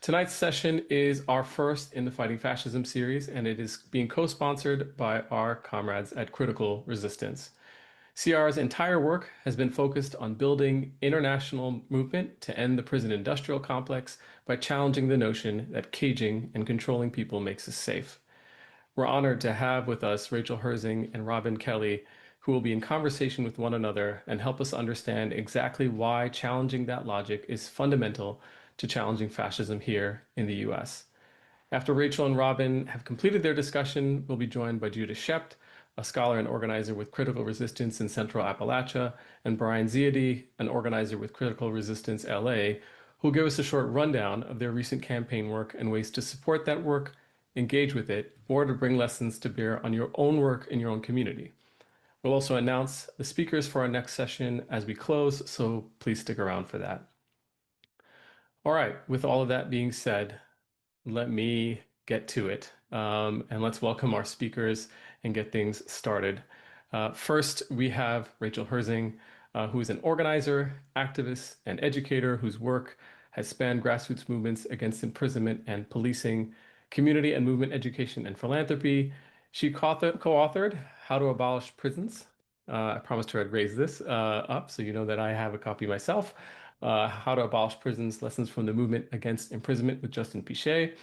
Tonight's session is our first in the Fighting Fascism series, and it is being co-sponsored by our comrades at Critical Resistance. CR's entire work has been focused on building international movement to end the prison industrial complex by challenging the notion that caging and controlling people makes us safe. We're honored to have with us Rachel Herzing and Robin Kelly, who will be in conversation with one another and help us understand exactly why challenging that logic is fundamental to challenging fascism here in the US. After Rachel and Robin have completed their discussion, we'll be joined by Judith Shept, a scholar and organizer with Critical Resistance in Central Appalachia, and Brian Ziadi, an organizer with Critical Resistance LA, who'll give us a short rundown of their recent campaign work and ways to support that work, engage with it, or to bring lessons to bear on your own work in your own community. We'll also announce the speakers for our next session as we close, so please stick around for that. All right, with all of that being said, let me get to it. And let's welcome our speakers and get things started. First, we have Rachel Herzing, who is an organizer, activist, and educator whose work has spanned grassroots movements against imprisonment and policing, community and movement education and philanthropy. She co-authored How to Abolish Prisons. I promised her I'd raise this up so you know that I have a copy myself. How to Abolish Prisons, Lessons from the Movement Against Imprisonment with Justin Pichet.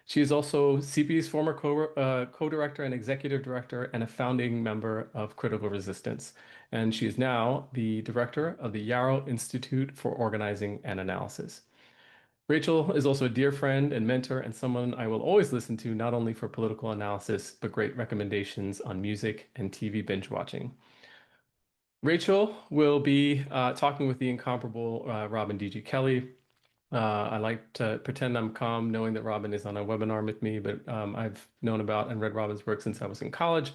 She is also CP's former co-director and executive director and a founding member of Critical Resistance. And she is now the director of the Yarrow Institute for Organizing and Analysis. Rachel is also a dear friend and mentor and someone I will always listen to, not only for political analysis, but great recommendations on music and TV binge watching. Rachel will be talking with the incomparable Robin D.G. Kelly. I like to pretend I'm calm knowing that Robin is on a webinar with me, but I've known about and read Robin's work since I was in college.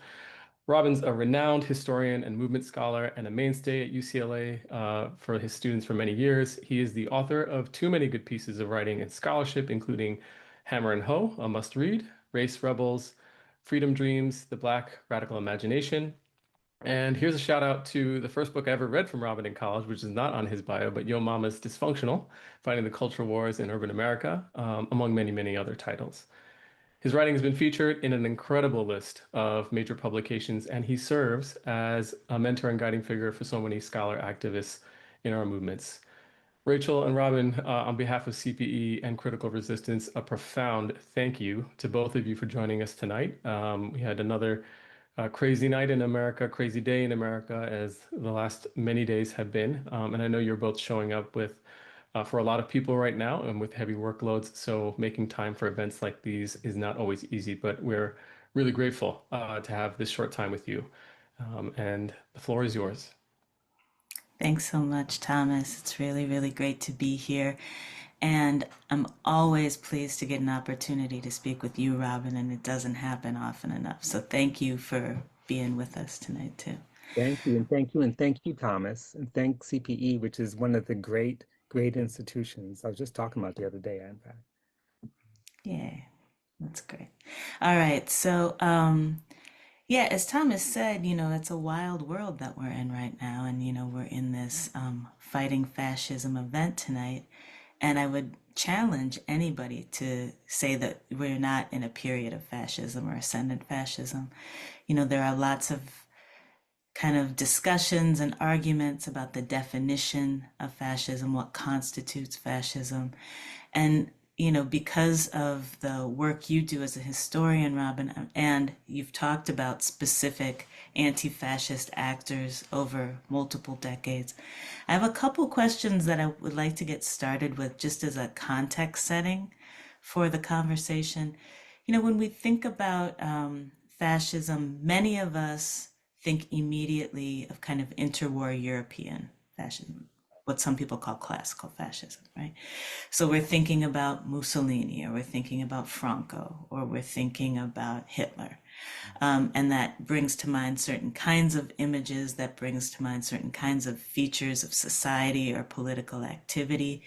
Robin's a renowned historian and movement scholar and a mainstay at UCLA for his students for many years. He is the author of too many good pieces of writing and scholarship, including Hammer and Hoe, a must-read, Race Rebels, Freedom Dreams, The Black Radical Imagination. And here's a shout out to the first book I ever read from Robin in college, which is not on his bio, but Yo Mama's Dysfunctional, Fighting the Culture Wars in Urban America, among many, many other titles. His writing has been featured in an incredible list of major publications, and he serves as a mentor and guiding figure for so many scholar activists in our movements. Rachel and Robin, on behalf of CPE and Critical Resistance, a profound thank you to both of you for joining us tonight. We had another crazy night in America, crazy day in America, as the last many days have been. And I know you're both showing up with for a lot of people right now and with heavy workloads. So making time for events like these is not always easy, but we're really grateful to have this short time with you. And the floor is yours. Thanks so much, Thomas. It's really, really great to be here. And I'm always pleased to get an opportunity to speak with you, Robin, and it doesn't happen often enough. So thank you for being with us tonight, too. Thank you, and thank you, and thank you, Thomas, and thank CPE, which is one of the great, great institutions I was just talking about the other day, in fact. Yeah, that's great. All right. So, yeah, as Thomas said, it's a wild world that we're in right now. And, we're in this fighting fascism event tonight. And I would challenge anybody to say that we're not in a period of fascism or ascendant fascism. There are lots of kind of discussions and arguments about the definition of fascism, what constitutes fascism. And, because of the work you do as a historian, Robin, and you've talked about specific anti-fascist actors over multiple decades, I have a couple questions that I would like to get started with just as a context setting for the conversation. When we think about fascism, many of us think immediately of kind of interwar European fascism, what some people call classical fascism, right? So we're thinking about Mussolini, or we're thinking about Franco, or we're thinking about Hitler. And that brings to mind certain kinds of images, that brings to mind certain kinds of features of society or political activity.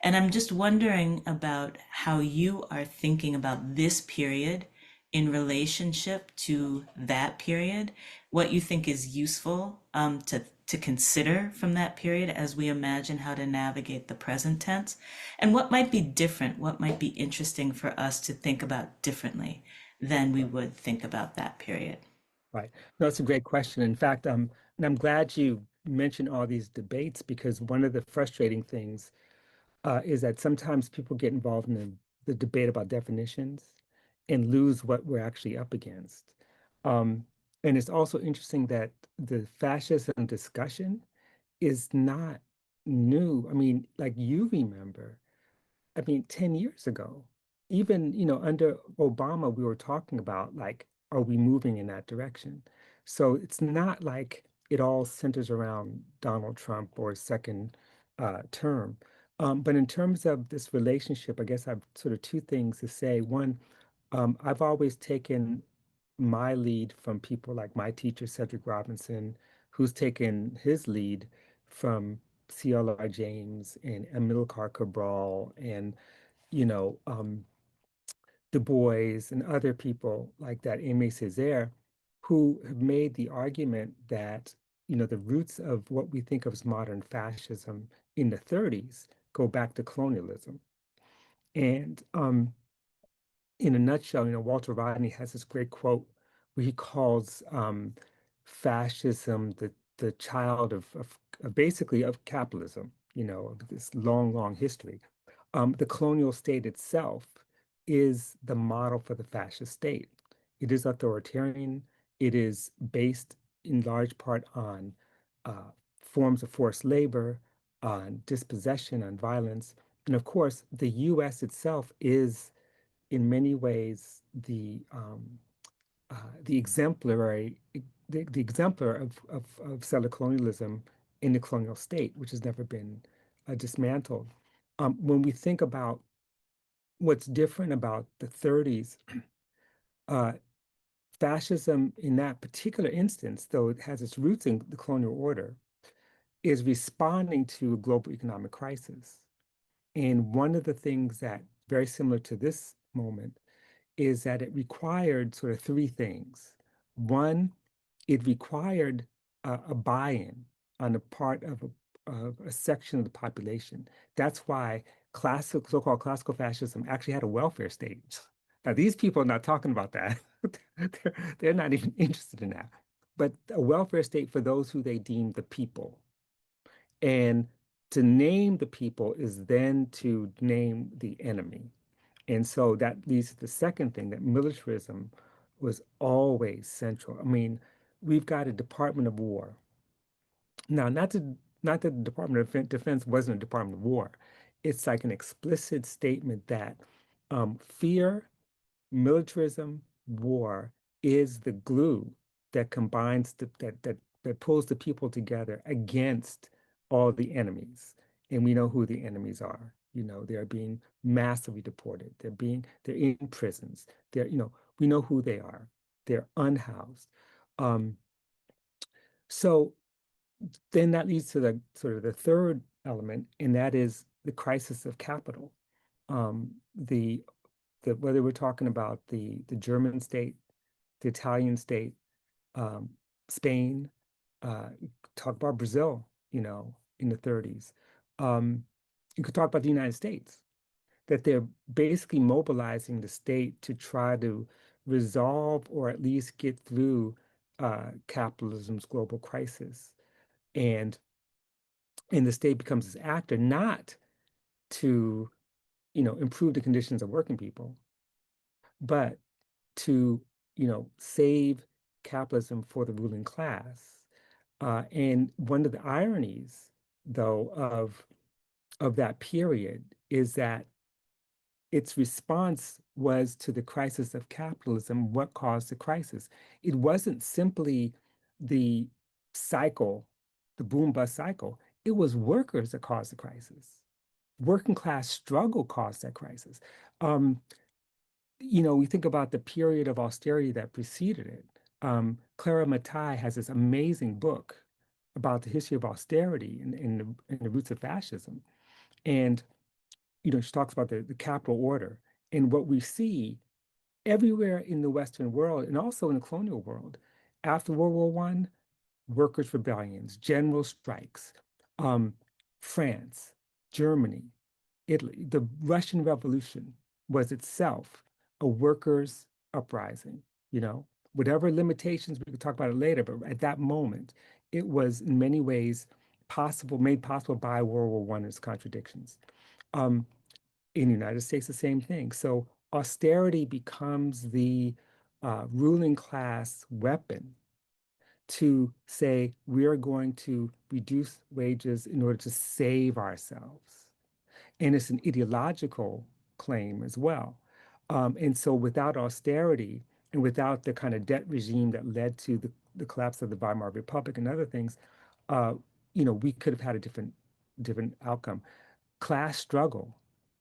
And I'm just wondering about how you are thinking about this period in relationship to that period, what you think is useful to consider from that period as we imagine how to navigate the present tense, and what might be different, what might be interesting for us to think about differently than we would think about that period. Right. No, that's a great question. In fact, and I'm glad you mentioned all these debates because one of the frustrating things is that sometimes people get involved in the debate about definitions and lose what we're actually up against. Um, and it's also interesting that the fascism discussion is not new. I mean, like you remember, I mean, 10 years ago, even, under Obama, we were talking about like, are we moving in that direction? So it's not like it all centers around Donald Trump or his second term. But in terms of this relationship, I guess I've sort of two things to say. One, I've always taken my lead from people like my teacher, Cedric Robinson, who's taken his lead from C.L.R. James and Amilcar Cabral and you know, um, Du Bois and other people like that, Aimé Césaire, who have made the argument that, the roots of what we think of as modern fascism in the 30s go back to colonialism. And in a nutshell, Walter Rodney has this great quote where he calls fascism the child of basically of capitalism, of this long, long history. The colonial state itself is the model for the fascist state. It is authoritarian. It is based in large part on uh, forms of forced labor, on dispossession, on violence. And of course, the US itself is in many ways the exemplary the exemplar of settler colonialism in the colonial state, which has never been dismantled. When we think about what's different about the 30s, uh, fascism in that particular instance, though it has its roots in the colonial order, is responding to a global economic crisis. And one of the things that, very similar to this moment, is that it required sort of three things. One, it required a buy-in on the part of a section of the population. That's why so-called classical fascism actually had a welfare state. Now, these people are not talking about that. They're not even interested in that. But a welfare state for those who they deem the people. And to name the people is then to name the enemy. And so that leads to the second thing, that militarism was always central. I mean, we've got a Department of War. Now, not that the Department of Defense wasn't a Department of War. It's like an explicit statement that fear, militarism, war is the glue that combines that pulls the people together against all the enemies. And we know who the enemies are. They're being massively deported. They're in prisons. We know who they are. They're unhoused. Um, so then that leads to the sort of the third element, and that is the crisis of capital. The whether we're talking about the German state, the Italian state, um, Spain, talk about Brazil, in the 30s. You could talk about the United States, that they're basically mobilizing the state to try to resolve or at least get through capitalism's global crisis. And and the state becomes this actor not to, improve the conditions of working people, but to, save capitalism for the ruling class. And one of the ironies, though, of that period is that its response was to the crisis of capitalism. What caused the crisis? It wasn't simply the cycle, the boom bust cycle. It was workers that caused the crisis. Working class struggle caused that crisis. Um, we think about the period of austerity that preceded it. Clara Mattei has this amazing book about the history of austerity and the roots of fascism. And, she talks about the capital order. And what we see everywhere in the Western world and also in the colonial world after World War One, workers' rebellions, general strikes, um, France, Germany, Italy. The Russian Revolution was itself a workers' uprising, you know, whatever limitations, we could talk about it later, but at that moment, it was in many ways possible, made possible by World War One and its contradictions. Um, in the United States, the same thing. So austerity becomes the ruling class weapon to say we are going to reduce wages in order to save ourselves. And it's an ideological claim as well. And so without austerity and without the kind of debt regime that led to the collapse of the Weimar Republic and other things, uh, we could have had a different outcome. Class struggle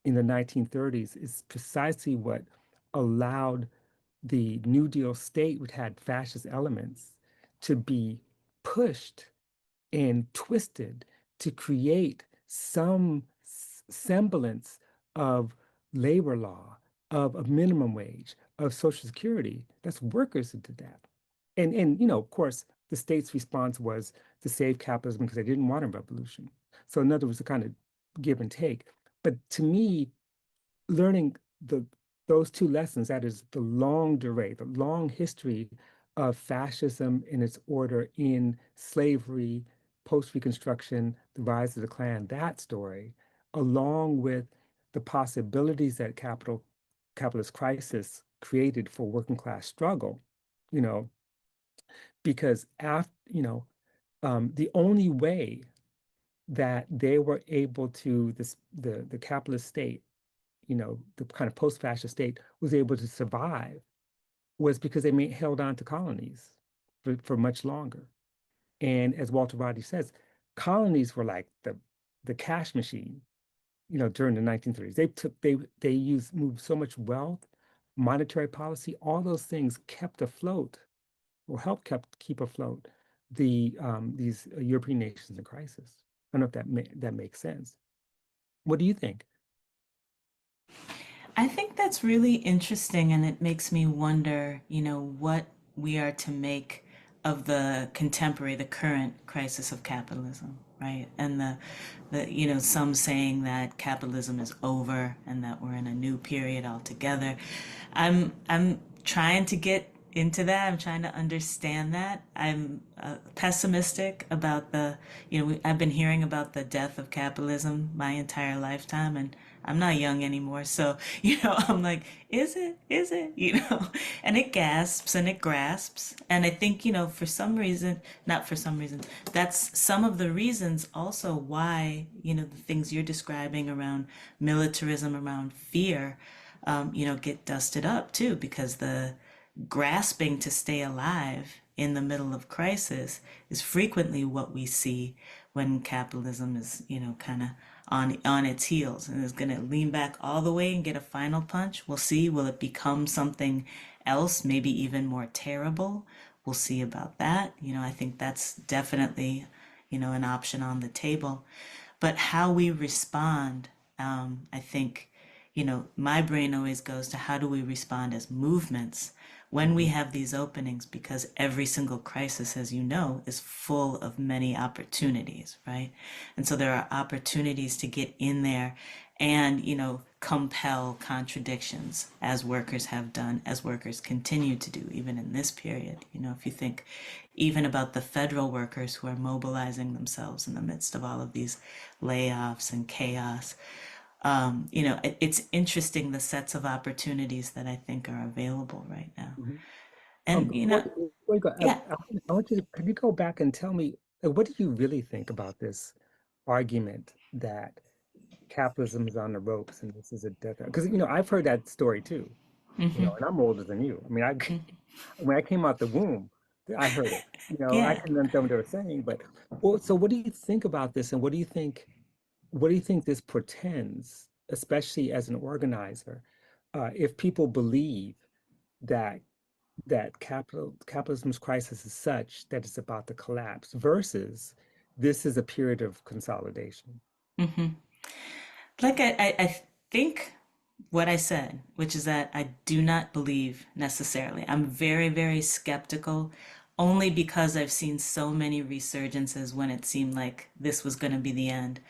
in the 1930s is precisely what allowed the New Deal state, which had fascist elements, to be pushed and twisted to create some semblance of labor law, of a minimum wage, of Social Security. That's workers who did that. And of course, the state's response was to save capitalism because they didn't want a revolution. So in other words, a kind of give and take. But to me, learning those two lessons, that is the long durée, the long history of fascism in its order in slavery, post-Reconstruction, the rise of the Klan, that story, along with the possibilities that capitalist crisis created for working class struggle, you know, because the only way that they were able to the capitalist state, the kind of post-fascist state was able to survive was because they held on to colonies for much longer. And as Walter Roddy says, colonies were like the cash machine, during the 1930s. They moved so much wealth, monetary policy, all those things kept afloat or helped keep afloat these European nations in crisis. I don't know if that makes sense. What do you think? I think that's really interesting, and it makes me wonder, what we are to make of the contemporary, the current crisis of capitalism, right? And some saying that capitalism is over and that we're in a new period altogether. I'm trying to get into that. I'm trying to understand that. I'm pessimistic about I've been hearing about the death of capitalism my entire lifetime, and I'm not young anymore. So, I'm like, is it? Is it? And it gasps and it grasps. And I think, for some reason, not for some reason, that's some of the reasons also why, the things you're describing around militarism, around fear, get dusted up too, because the grasping to stay alive in the middle of crisis is frequently what we see when capitalism is, kind of on its heels and is going to lean back all the way and get a final punch. We'll see. Will it become something else, maybe even more terrible? We'll see about that. I think that's definitely, an option on the table. But how we respond, I think, my brain always goes to how do we respond as movements when we Mhm. have these openings, because every single crisis, as you know, is full of many opportunities, right? And so there are opportunities to get in there and, compel contradictions as workers have done, as workers continue to do, even in this period. If you think even about the federal workers who are mobilizing themselves in the midst of all of these layoffs and chaos, it's interesting the sets of opportunities that I think are available right now. Mhm. And, Before you go, yeah. I want you to, can you go back and tell me, what do you really think about this argument that capitalism is on the ropes and this is a death? Because, I've heard that story too, Hmm. and I'm older than you. I mean, when I came out the womb, I heard it. I Yeah. couldn't understand what they were saying, but well, so what do you think about this, and what do you think this portends, especially as an organizer, if people believe that capitalism's crisis is such that it's about to collapse versus this is a period of consolidation. Hmm. Like I think what I said, which is that I do not believe necessarily. I'm very, very skeptical only because I've seen so many resurgences when it seemed like this was going to be the end.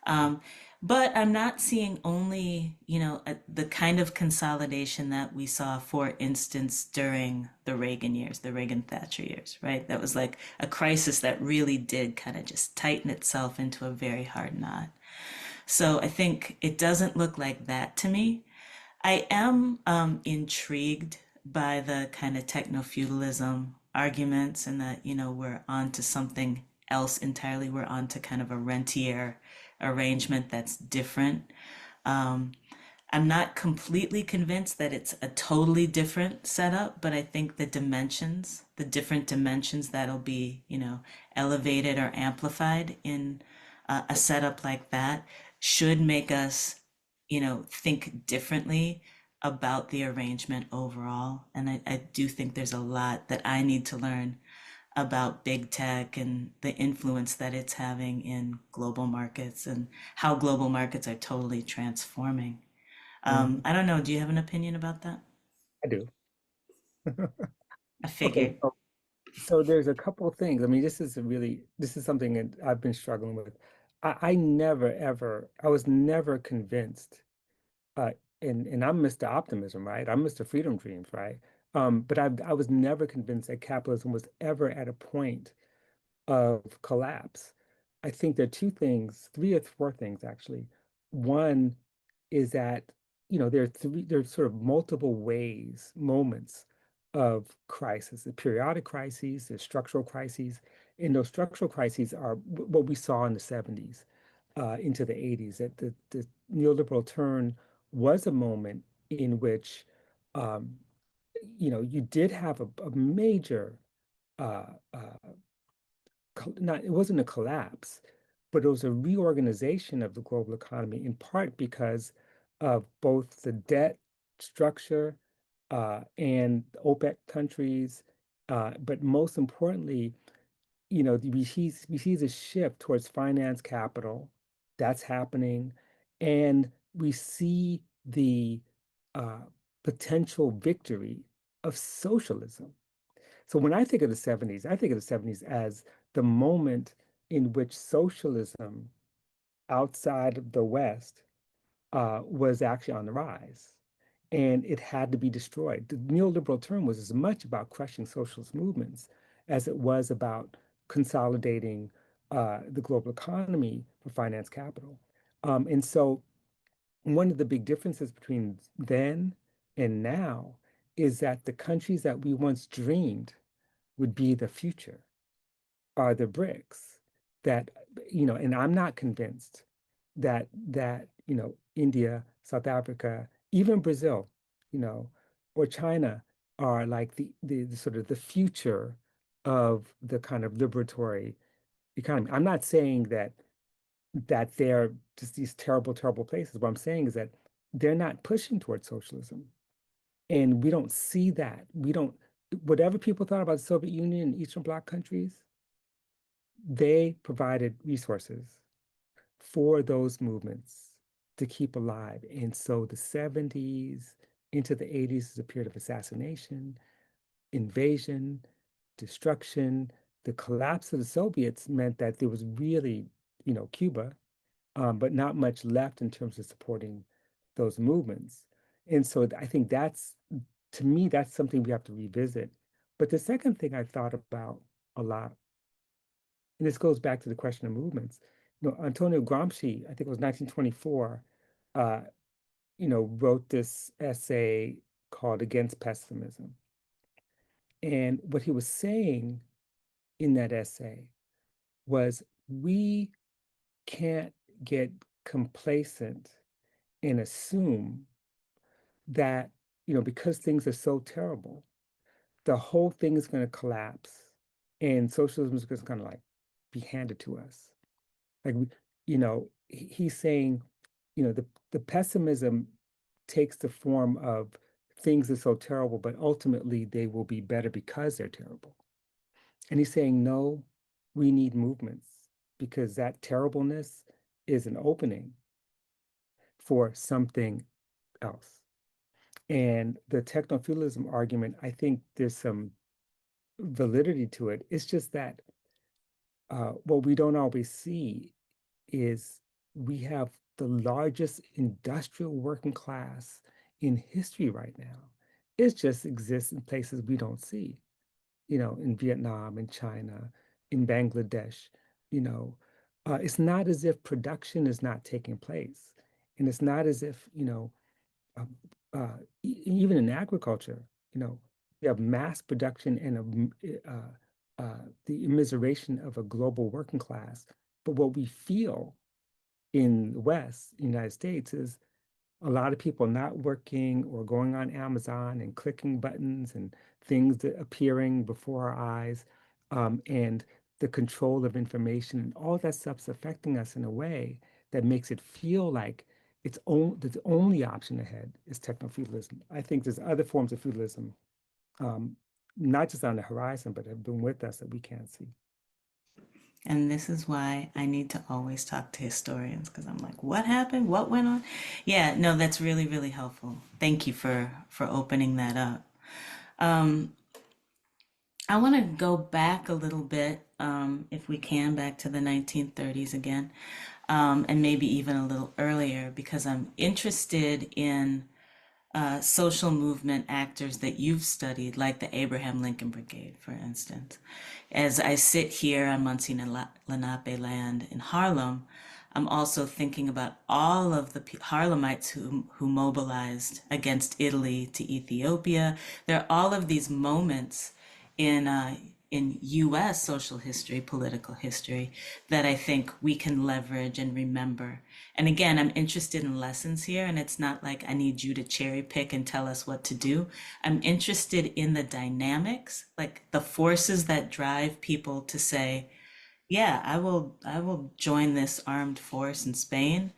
Um, but I'm not seeing only, the kind of consolidation that we saw, for instance, during the Reagan years, the Reagan Thatcher years, right? That was like a crisis that really did kind of just tighten itself into a very hard knot. So I think it doesn't look like that to me. I am intrigued by the kind of techno-feudalism arguments, and that, we're on to something else entirely. We're on to kind of a rentier arrangement that's different. Um, I'm not completely convinced that it's a totally different setup, but I think the different dimensions that'll be, elevated or amplified in a setup like that should make us, think differently about the arrangement overall. And I do think there's a lot that I need to learn about big tech and the influence that it's having in global markets, and how global markets are totally transforming. Mhm. I don't know. Do you have an opinion about that? I do. I Okay, figured. so there's a couple of things. I mean, this is something that I've been struggling with. I was never convinced, uh, and I'm Mr. Optimism, right? I'm Mr. Freedom Dreams, right? But I was never convinced that capitalism was ever at a point of collapse. I think there are two things, three or four things actually. One is that, there's sort of multiple ways, moments of crisis. The periodic crises, the structural crises, and those structural crises are what we saw in the 70s, into the 80s. That the neoliberal turn was a moment in which, um, you did have a major uh, uh, not it wasn't a collapse, but it was a reorganization of the global economy, in part because of both the debt structure, and OPEC countries, but most importantly, we see the shift towards finance capital that's happening, and we see the uh, potential victory of socialism. So when I think of the 70s, I think of the 70s as the moment in which socialism outside of the West, was actually on the rise. And it had to be destroyed. The neoliberal term was as much about crushing socialist movements as it was about consolidating, the global economy for finance capital. And so one of the big differences between then and now is that the countries that we once dreamed would be the future are the BRICS that, and I'm not convinced that India, South Africa, even Brazil, you know, or China are like the sort of the future of the kind of liberatory economy. I'm not saying that they're just these terrible, terrible places. What I'm saying is that they're not pushing towards socialism. And we don't see that. We don't, whatever people thought about the Soviet Union and Eastern Bloc countries, they provided resources for those movements to keep alive. And so the 70s into the 80s is a period of assassination, invasion, destruction. The collapse of the Soviets meant that there was really, Cuba, but not much left in terms of supporting those movements. And so I think to me, that's something we have to revisit. But the second thing I thought about a lot, and this goes back to the question of movements. Antonio Gramsci, I think it was 1924, uh, wrote this essay called Against Pessimism. And what he was saying in that essay was we can't get complacent and assume that, because things are so terrible, the whole thing is going to collapse and socialism is just going to like be handed to us. Like, he's saying, the pessimism takes the form of things are so terrible, but ultimately they will be better because they're terrible. And he's saying, no, we need movements because that terribleness is an opening for something else. And the techno-feudalism argument, I think there's some validity to it. It's just that what we don't always see is we have the largest industrial working class in history right now. It just exists in places we don't see, in Vietnam, in China, in Bangladesh, you know. It's not as if production is not taking place. And it's not as if, um, even in agriculture, you know, we have mass production and the immiseration of a global working class. But what we feel in the West, United States, is a lot of people not working or going on Amazon and clicking buttons and things that appearing before our eyes, and the control of information and all that stuff's affecting us in a way that makes it feel like the only option ahead is techno-feudalism. I think there's other forms of feudalism, um, not just on the horizon, but have been with us that we can't see. And this is why I need to always talk to historians because I'm like, what happened? What went on? Yeah, no, that's really, really helpful. Thank you for opening that up. Um, I want to go back a little bit, if we can, back to the 1930s again, and maybe even a little earlier, because I'm interested in social movement actors that you've studied, like the Abraham Lincoln Brigade, for instance. As I sit here on Monsignor Lenape land in Harlem, I'm also thinking about all of the Harlemites who mobilized against Italy to Ethiopia. There are all of these moments in U.S. social history, political history, that I think we can leverage and remember. And again, I'm interested in lessons here, and it's not like I need you to cherry pick and tell us what to do. I'm interested in the dynamics, like the forces that drive people to say, yeah, I will join this armed force in Spain.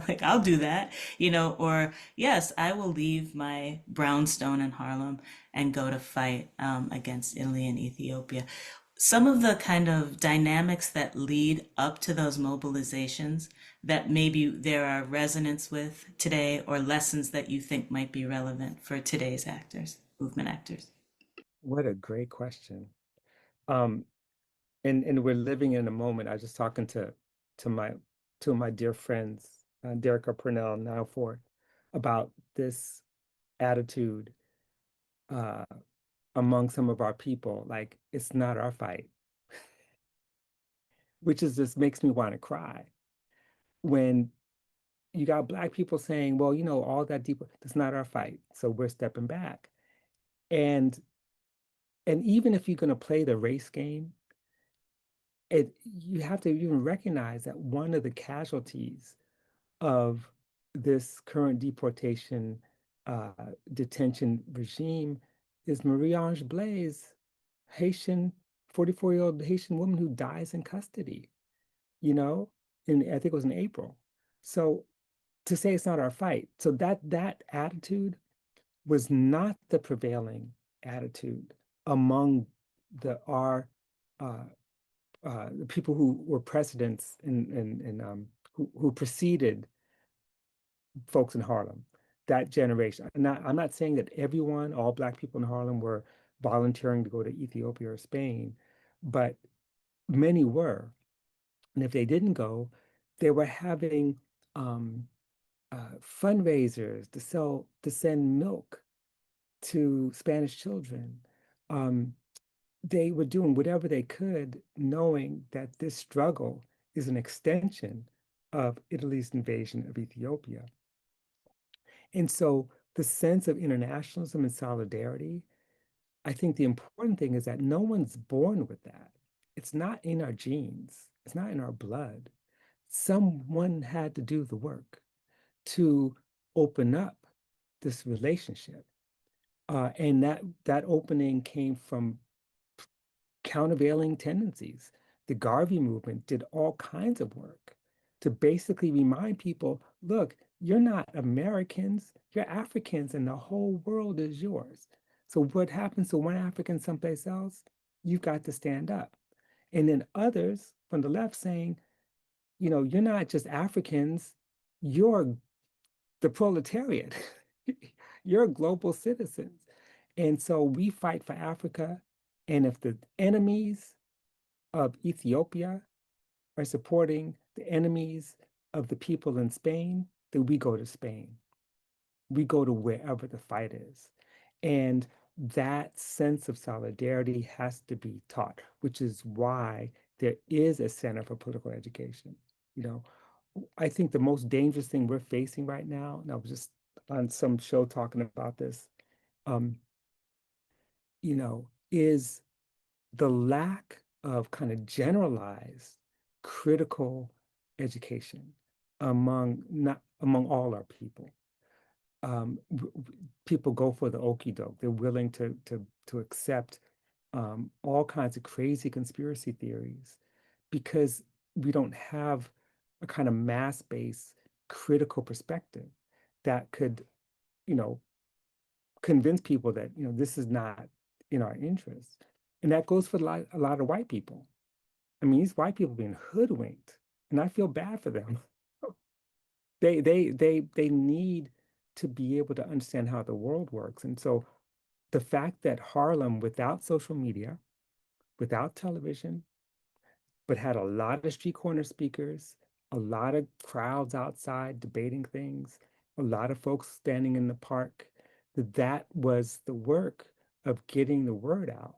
Like I'll do that, or yes, I will leave my brownstone in Harlem and go to fight against Italy and Ethiopia. Some of the kind of dynamics that lead up to those mobilizations that maybe there are resonance with today, or lessons that you think might be relevant for today's actors, movement actors. What a great question. Um, and we're living in a moment. I was just talking to my to my dear friends, Derek Purnell and now Ford, about this attitude uh, among some of our people, like it's not our fight, which is just makes me want to cry when you got Black people saying, well, all that deep, that's not our fight, so we're stepping back. And even if you're going to play the race game, you have to even recognize that one of the casualties of this current deportation uh, detention regime is Marie-Ange Blaise, Haitian, 44-year-old Haitian woman who dies in custody, you know, I think it was in April. So to say it's not our fight, so that attitude was not the prevailing attitude among our uh, the people who were presidents who preceded folks in Harlem, that generation. I'm not saying that all Black people in Harlem were volunteering to go to Ethiopia or Spain, but many were. And if they didn't go, they were having um, fundraisers to send milk to Spanish children. Um, they were doing whatever they could, knowing that this struggle is an extension of Italy's invasion of Ethiopia. And so the sense of internationalism and solidarity, I think the important thing is that no one's born with that. It's not in our genes, it's not in our blood. Someone had to do the work to open up this relationship. And that opening came from countervailing tendencies. The Garvey movement did all kinds of work to basically remind people, look, you're not Americans, you're Africans, and the whole world is yours. So what happens to one African someplace else? You've got to stand up. And then others from the left saying, you're not just Africans, you're the proletariat. You're global citizens. And so we fight for Africa, And if the enemies of Ethiopia are supporting the enemies of the people in Spain, then we go to Spain. We go to wherever the fight is. And that sense of solidarity has to be taught, which is why there is a Center for Political Education. You know, I think the most dangerous thing we're facing right now, and I was just on some show talking about this, um, is the lack of kind of generalized critical education among not among all our people. People go for the okey doke. They're willing to accept all kinds of crazy conspiracy theories because we don't have a kind of mass-based critical perspective that could, you know, convince people that, this is not in our interest. And that goes for a lot of white people. I mean, these white people being hoodwinked, and I feel bad for them. They need to be able to understand how the world works. And so the fact that Harlem, without social media, without television, but had a lot of street corner speakers, a lot of crowds outside debating things, a lot of folks standing in the park, that was the work of getting the word out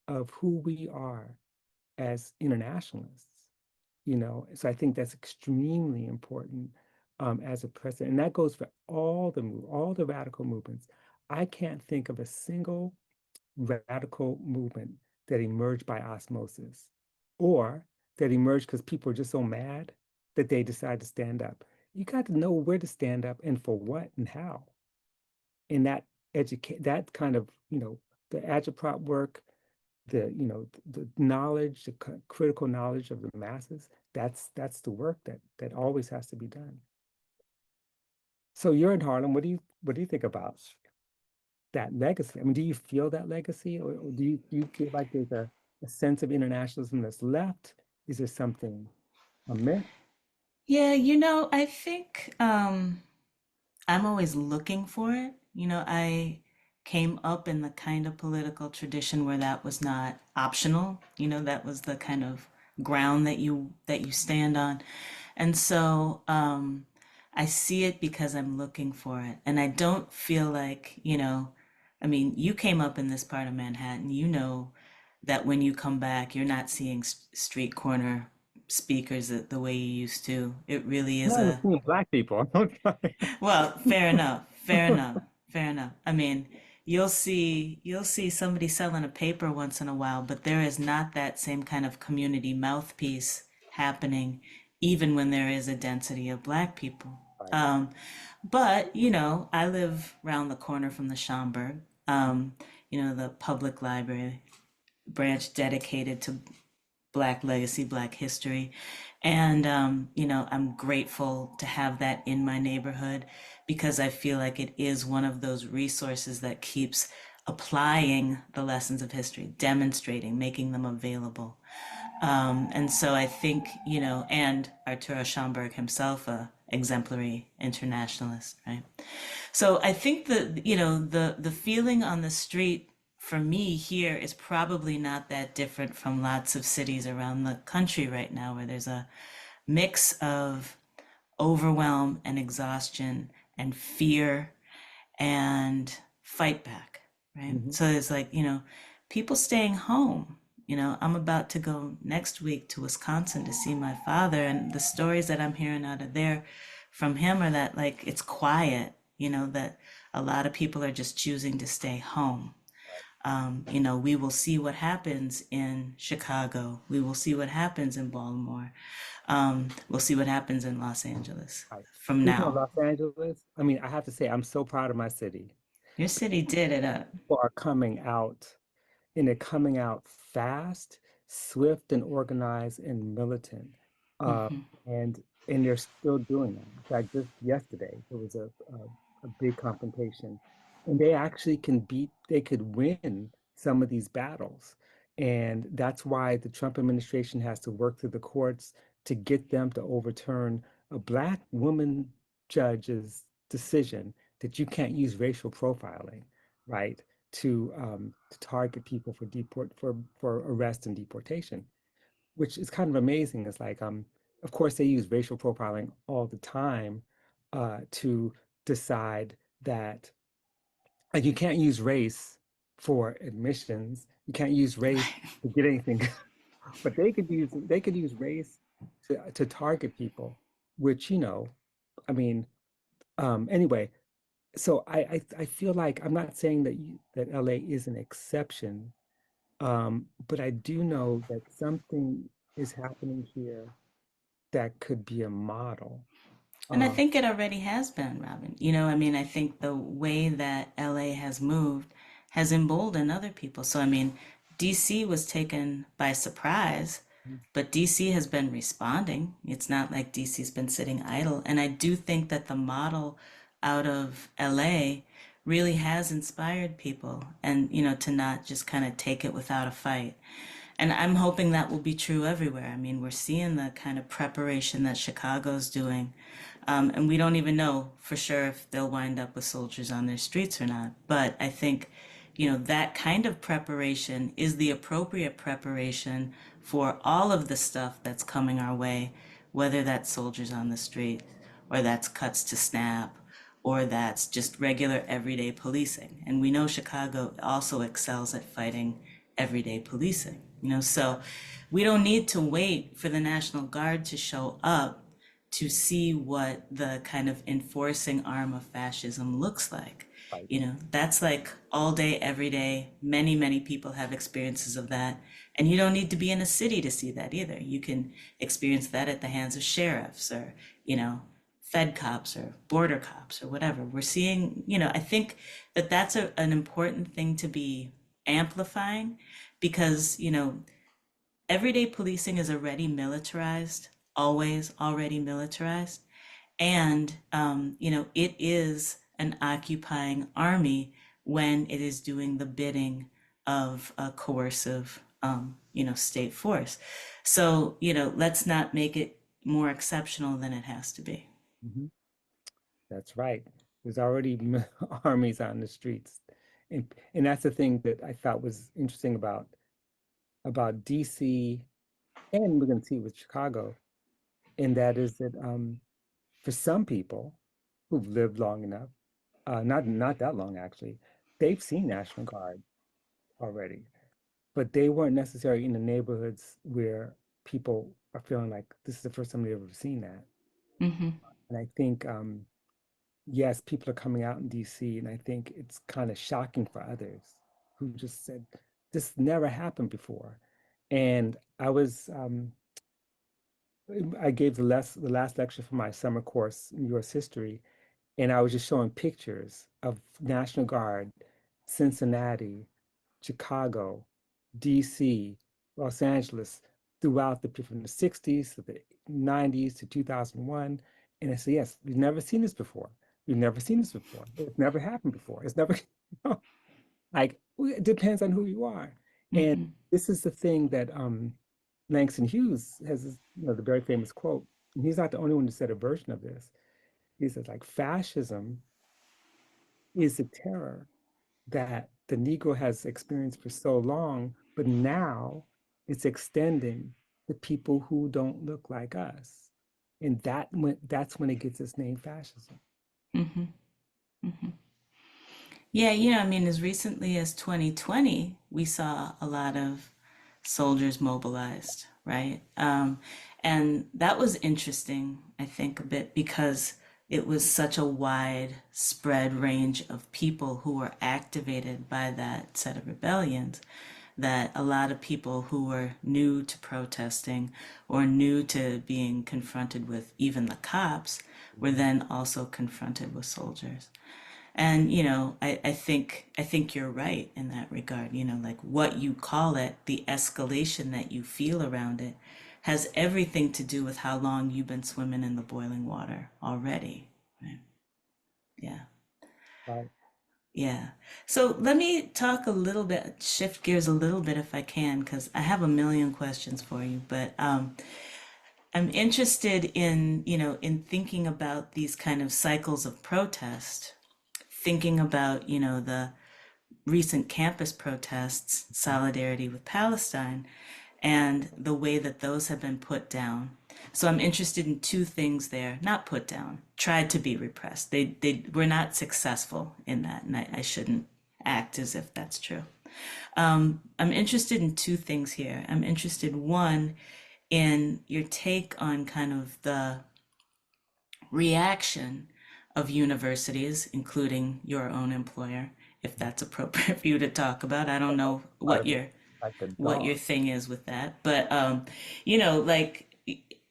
of who we are as internationalists, So I think that's extremely important as a precedent. And that goes for all the radical movements. I can't think of a single radical movement that emerged by osmosis or that emerged because people are just so mad that they decide to stand up. You got to know where to stand up and for what and how. And that kind of, the agitprop work, the knowledge, the critical knowledge of the masses, that's the work that always has to be done. So you're in Harlem. What do you think about that legacy? I mean, do you feel that legacy, or do you feel like there's a sense of internationalism that's left? Is there something a myth? Yeah, I think I'm always looking for it. I came up in the kind of political tradition where that was not optional. That was the kind of ground that you stand on. And so I see it because I'm looking for it. And I don't feel like, I mean, you came up in this part of Manhattan, that when you come back, you're not seeing street corner speakers the way you used to. It really I'm is not even a seeing Black people. well, fair enough. Fair enough. Fair enough. I mean, you'll see somebody selling a paper once in a while, but there is not that same kind of community mouthpiece happening, even when there is a density of Black people. Right. Um, but I live around the corner from the Schomburg, the public library branch dedicated to Black legacy, Black history. And, I'm grateful to have that in my neighborhood because I feel like it is one of those resources that keeps applying the lessons of history, demonstrating, making them available. And so I think, and Arturo Schomburg himself, a exemplary internationalist, right? So I think that, the feeling on the street for me here is probably not that different from lots of cities around the country right now, where there's a mix of overwhelm and exhaustion and fear and fight back, right? Mhm. So it's like, people staying home. I'm about to go next week to Wisconsin to see my father, and the stories that I'm hearing out of there from him are that, like, it's quiet, that a lot of people are just choosing to stay home. We will see what happens in Chicago. We will see what happens in Baltimore. We'll see what happens in Los Angeles Right. from Speaking of now. Los Angeles, I mean, I have to say, I'm so proud of my city. Your city did it up. People are coming out, and they're coming out fast, swift, and organized and militant. Uh, Hmm. and they're still doing that. In fact, just yesterday, there was a big confrontation, and they could win some of these battles. And that's why the Trump administration has to work through the courts to get them to overturn a Black woman judge's decision that you can't use racial profiling, right? to target people for arrest and deportation, which is kind of amazing. It's like, of course, they use racial profiling all the time to decide that, like, you can't use race for admissions. You can't use race Right. to get anything, but they could use race to target people, which, I mean, anyway. So I feel like I'm not saying that LA is an exception, but I do know that something is happening here that could be a model. And I Um, think it already has been, Robin. I mean, I think the way that LA has moved has emboldened other people. So, I mean, DC was taken by surprise, but DC has been responding. It's not like DC's been sitting idle. And I do think that the model out of LA really has inspired people and, to not just kind of take it without a fight. And I'm hoping that will be true everywhere. I mean, we're seeing the kind of preparation that Chicago's doing. And we don't even know for sure if they'll wind up with soldiers on their streets or not. But I think, that kind of preparation is the appropriate preparation for all of the stuff that's coming our way, whether that's soldiers on the street or that's cuts to SNAP or that's just regular everyday policing. And we know Chicago also excels at fighting everyday policing, so we don't need to wait for the National Guard to show up to see what the kind of enforcing arm of fascism looks like. right. That's like all day, every day. Many, many people have experiences of that. And you don't need to be in a city to see that either. You can experience that at the hands of sheriffs or, Fed cops or border cops or whatever. We're seeing, I think that that's an important thing to be amplifying because, everyday policing is already militarized, always already militarized. And, it is an occupying army when it is doing the bidding of a coercive, state force. So, let's not make it more exceptional than it has to be. Mhm. That's right. There's already armies on the streets, and that's the thing that I thought was interesting about DC, and we're going to see with Chicago, and that is that for some people who've lived long enough, not that long actually, they've seen National Guard already, but they weren't necessarily in the neighborhoods where people are feeling like this is the first time they've ever seen that. Hmm. And I think, yes, people are coming out in DC, and I think it's kind of shocking for others who just said, this never happened before. And I gave the last lecture for my summer course in U.S. history, and I was just showing pictures of National Guard, Cincinnati, Chicago, DC, Los Angeles, throughout from the 60s to the 90s to 2001. And I said, yes, we've never seen this before. We've never seen this before. It's never happened before. It's never, like, it depends on who you are. And Hmm. this is the thing that Langston Hughes has, the very famous quote. And he's not the only one who said a version of this. He says, like, fascism is a terror that the Negro has experienced for so long, but now it's extending to people who don't look like us. And that's when it gets its name fascism. Hmm. Hmm. Yeah, I mean, as recently as 2020, we saw a lot of soldiers mobilized, right? And that was interesting, I think, a bit because it was such a wide spread range of people who were activated by that set of rebellions that a lot of people who were new to protesting or new to being confronted with even the cops were then also confronted with soldiers. And I think you're right in that regard. Like what you call it, the escalation that you feel around it, has everything to do with how long you've been swimming in the boiling water already. Right? Yeah, Right. yeah. So let me talk a little bit, shift gears a little bit if I can, because I have a million questions for you. But I'm interested in thinking about these kind of cycles of protest, thinking about the recent campus protests, solidarity with Palestine, and the way that those have been put down. So I'm interested in two things there, not put down, tried to be repressed. They were not successful in that, and I shouldn't act as if that's true. I'm interested in two things here. I'm interested, one, in your take on kind of the reaction of universities, including your own employer, if that's appropriate for you to talk about. I don't know Part what of it, your like the what your dog. thing is with that, but like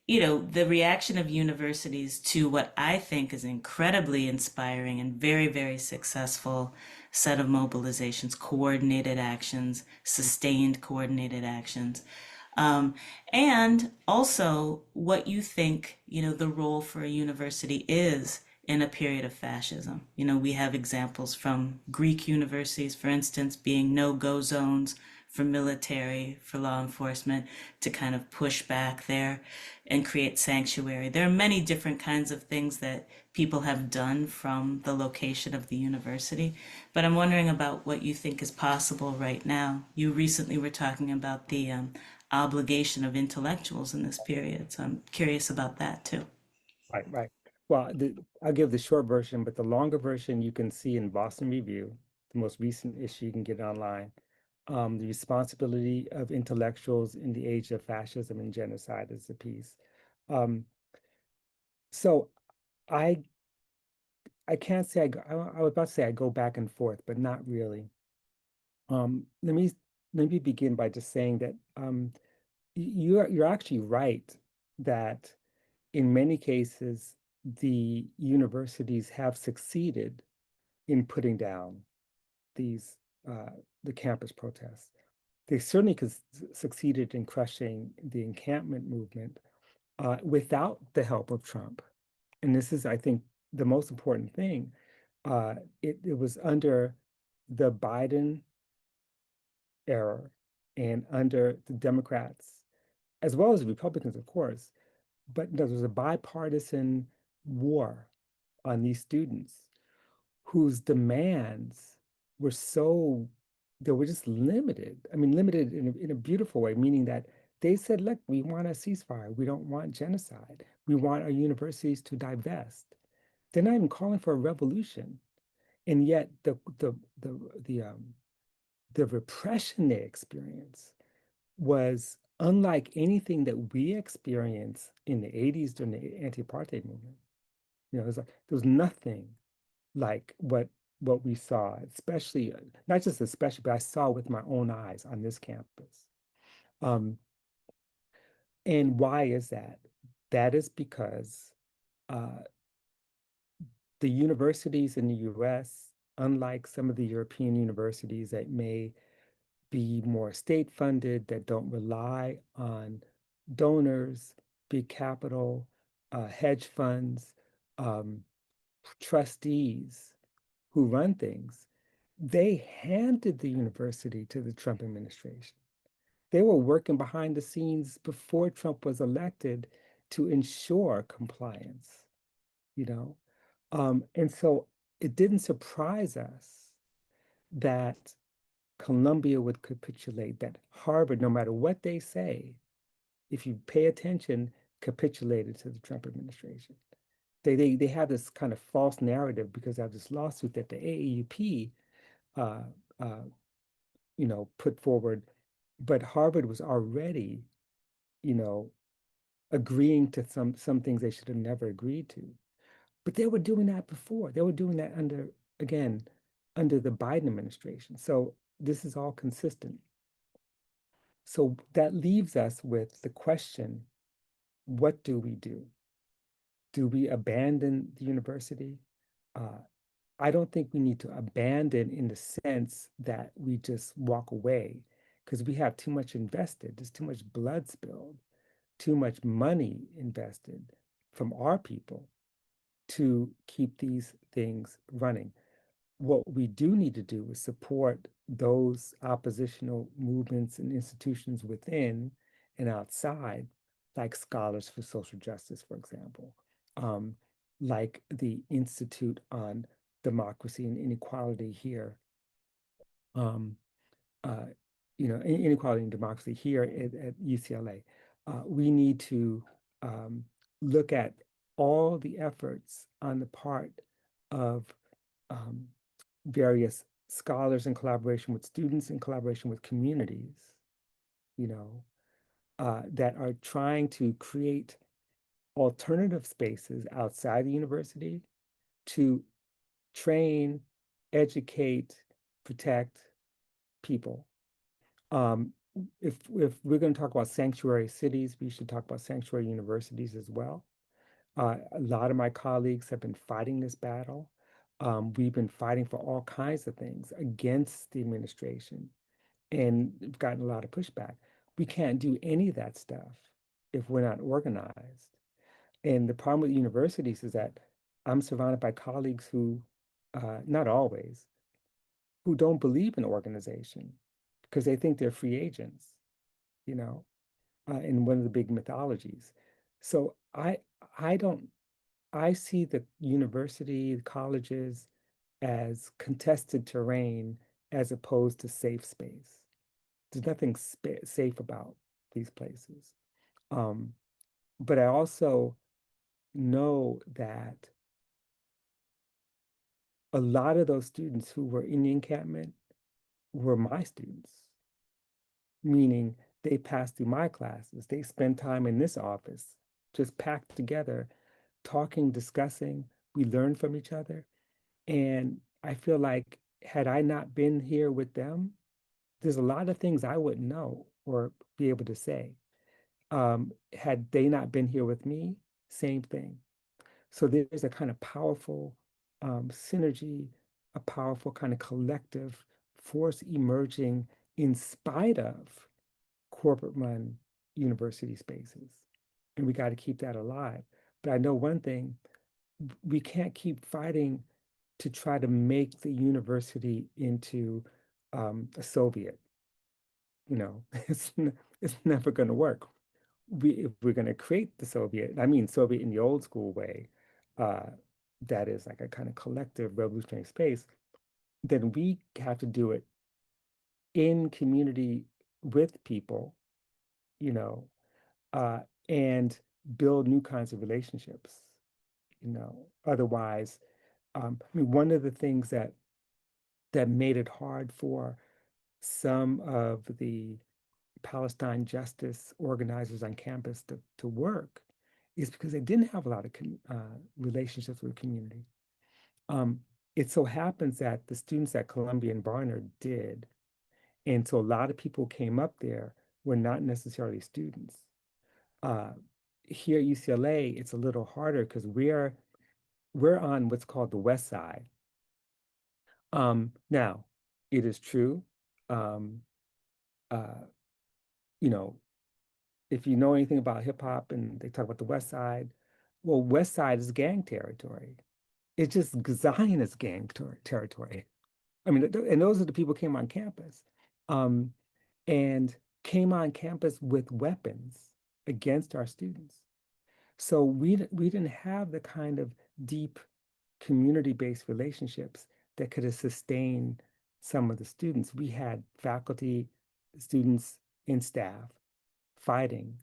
the reaction of universities to what I think is incredibly inspiring and very, very successful set of mobilizations, coordinated actions, sustained coordinated actions. Um, and also what you think, the role for a university is in a period of fascism. We have examples from Greek universities, for instance, being no-go zones for military, for law enforcement to kind of push back there and create sanctuary. There are many different kinds of things that people have done from the location of the university, but I'm wondering about what you think is possible right now. You recently were talking about the obligation of intellectuals in this period, so I'm curious about that too. Right, right. Well, I'll give the short version, but the longer version you can see in Boston Review, the most recent issue, you can get online. The responsibility of intellectuals in the age of fascism and genocide is the piece. Um, so I I can't say I was about to say I go back and forth, but not really. Um, let me let me begin by just saying that you're actually right that in many cases the universities have succeeded in putting down these uh, the campus protests. They certainly succeeded in crushing the encampment movement without the help of Trump. And this is, I think, the most important thing. It was under the Biden era and under the Democrats, as well as the Republicans, of course, but there was a bipartisan war on these students whose demands were so they were just limited. I mean, limited in a beautiful way, meaning that they said, look, we want a ceasefire. We don't want genocide. We want our universities to divest. They're not even calling for a revolution. And yet the repression they experienced was unlike anything that we experienced in the 80s during the anti-apartheid movement. It was like there was nothing like what we saw, especially not just especially, but I saw with my own eyes on this campus. Um, and why is that? That is because uh, the universities in the US, unlike some of the European universities that may be more state funded, that don't rely on donors, big capital, hedge funds, um, trustees who run things, they handed the university to the Trump administration. They were working behind the scenes before Trump was elected to ensure compliance, you know? And so it didn't surprise us that Columbia would capitulate, that Harvard, no matter what they say, if you pay attention, capitulated to the Trump administration. They have this kind of false narrative because of this lawsuit that the AAUP uh, uh, put forward, but Harvard was already, you know, agreeing to some things they should have never agreed to. But they were doing that before. They were doing that again, under the Biden administration. So this is all consistent. So that leaves us with the question, what do we do? Do we abandon the university? Uh, I don't think we need to abandon in the sense that we just walk away because we have too much invested. There's too much blood spilled, too much money invested from our people to keep these things running. What we do need to do is support those oppositional movements and institutions within and outside, like Scholars for Social Justice, for example, um, like the Institute on Democracy and Inequality here um, uh, inequality and democracy here at UCLA. We need to um, look at all the efforts on the part of um, various scholars in collaboration with students, in collaboration with communities, you know, that are trying to create alternative spaces outside the university to train, educate, protect people. Um, if we're going to talk about sanctuary cities, we should talk about sanctuary universities as well. A lot of my colleagues have been fighting this battle. We've been fighting for all kinds of things against the administration, and we've gotten a lot of pushback. We can't do any of that stuff if we're not organized. And the problem with universities is that I'm surrounded by colleagues who, not always, who don't believe in organization because they think they're free agents, you know, in one of the big mythologies. So I don't, I see the university, the colleges as contested terrain as opposed to safe space. There's nothing safe about these places. Um, but I also know that a lot of those students who were in the encampment were my students, meaning they passed through my classes. They spend time in this office, just packed together, talking, discussing. We learn from each other. And I feel like had I not been here with them, there's a lot of things I wouldn't know or be able to say. Had they not been here with me, same thing. So there's a kind of powerful synergy, a powerful kind of collective force emerging in spite of corporate run university spaces. And we got to keep that alive. But I know one thing, we can't keep fighting to try to make the university into a Soviet. You know, it's never going to work. If we're going to create the Soviet, I mean Soviet in the old school way, uh, that is like a kind of collective revolutionary space, then we have to do it in community with people, you know, uh, and build new kinds of relationships, you know. Otherwise, I mean, one of the things that made it hard for some of the Palestine justice organizers on campus to work is because they didn't have a lot of relationships with the community. Um, it so happens that the students at Columbia and Barnard did. And so a lot of people who came up there were not necessarily students. Uh, Here at UCLA, it's a little harder because we're on what's called the West Side. Now, it is true, um, uh, you know, if you know anything about hip hop and they talk about the West Side, well, West Side is gang territory. It's just Zionist gang territory. I mean, and those are the people who came on campus, um, and came on campus with weapons against our students. So we didn't have the kind of deep community-based relationships that could have sustained some of the students. We had faculty, students, and staff fighting,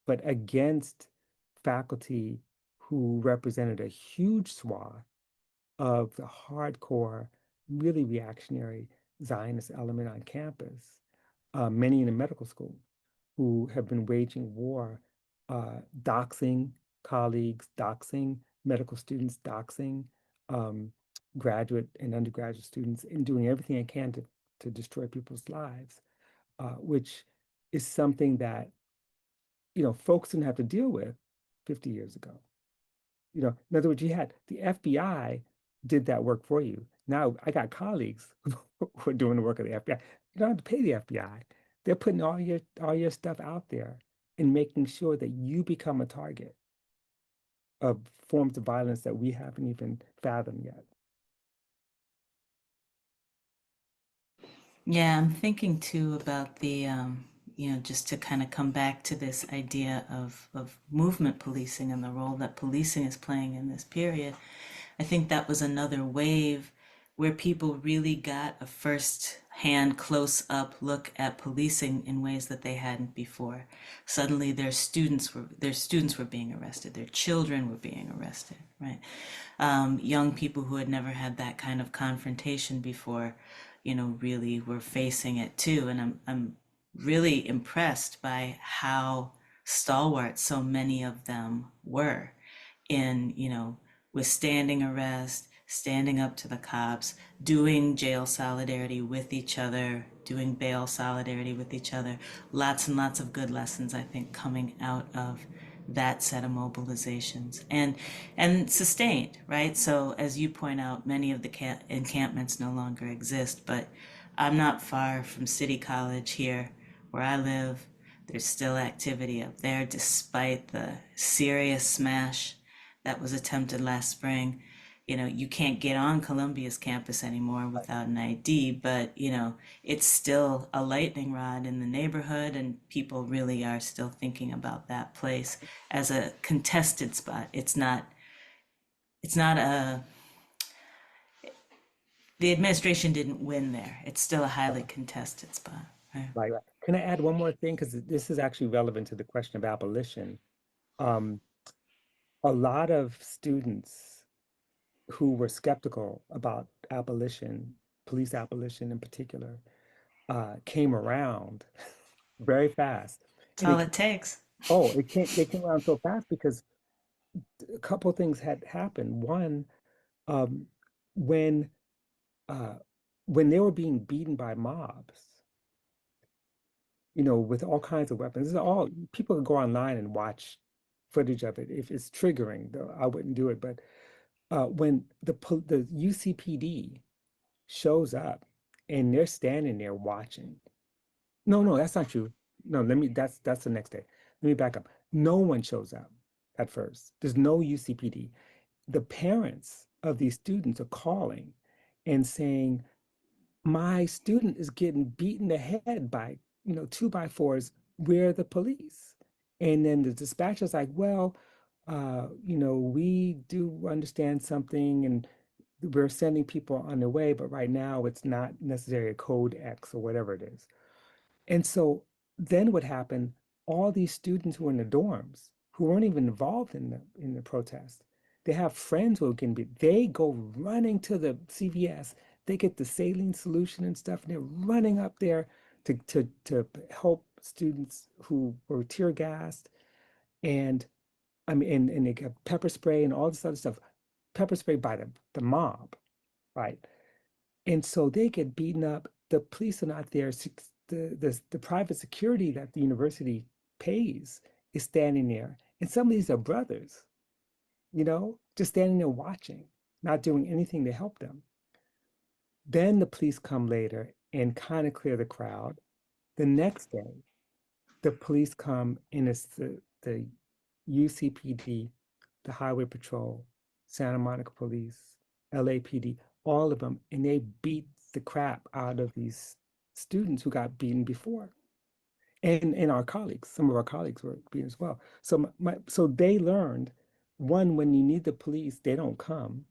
but against faculty who represented a huge swath of the hardcore, really reactionary Zionist element on campus, many in the medical school who have been waging war, doxing colleagues, doxing medical students, doxing um, graduate and undergraduate students, and doing everything I can to destroy people's lives, which is something that, you know, folks didn't have to deal with 50 years ago. You know, in other words, you had the FBI did that work for you. Now I got colleagues who are doing the work of the FBI. You don't have to pay the FBI. They're putting all your stuff out there and making sure that you become a target of forms of violence that we haven't even fathomed yet. Yeah, I'm thinking too about the, just to kind of come back to this idea of movement policing and the role that policing is playing in this period. I think that was another wave where people really got a first-hand, close-up look at policing in ways that they hadn't before. Suddenly, their students were being arrested, their children were being arrested, right? Young people who had never had that kind of confrontation before, really were facing it too. And I'm really impressed by how stalwart so many of them were in, withstanding arrest, standing up to the cops, doing jail solidarity with each other, doing bail solidarity with each other. Lots and lots of good lessons, I think, coming out of that set of mobilizations and sustained, right? So as you point out, many of the encampments no longer exist, but I'm not far from City College here where I live. There's still activity up there despite the serious smash that was attempted last spring. You can't get on Columbia's campus anymore without an ID, but it's still a lightning rod in the neighborhood, and people really are still thinking about that place as a contested spot. It's not the administration didn't win there. It's still a highly contested spot, right? Right, right. Can I add one more thing? Because this is actually relevant to the question of abolition. Um, a lot of students who were skeptical about abolition, police abolition in particular, came around very fast. It's And all it takes. they came around so fast because a couple of things had happened. One, um, when uh, when they were being beaten by mobs, with all kinds of weapons. This is all people can go online and watch footage of it. If it's triggering, though, I wouldn't do it. But when the UCPD shows up and they're standing there watching. No, no, that's not true. No, that's the next day. Let me back up. No one shows up at first. There's no UCPD. The parents of these students are calling and saying, my student is getting beaten the head by, 2x4s. We're the police. And then the dispatcher's like, well, we do understand something and we're sending people on their way, but right now it's not necessarily a code X or whatever it is. And so then what happened, all these students who were in the dorms, who weren't even involved in the protest, they have friends who are getting beat. They go running to the CVS. They get the saline solution and stuff, and they're running up there to help students who were tear gassed. And I mean, and they get pepper spray and all this other stuff. Pepper spray by the mob, right? And so they get beaten up. The police are not there. The private security that the university pays is standing there. And some of these are brothers, just standing there watching, not doing anything to help them. Then the police come later and kind of clear the crowd. The next day, the police come and it's the UCPD, the Highway Patrol, Santa Monica Police, LAPD, all of them, and they beat the crap out of these students who got beaten before. And our colleagues, some of our colleagues were beaten as well. So they learned, one, when you need the police, they don't come.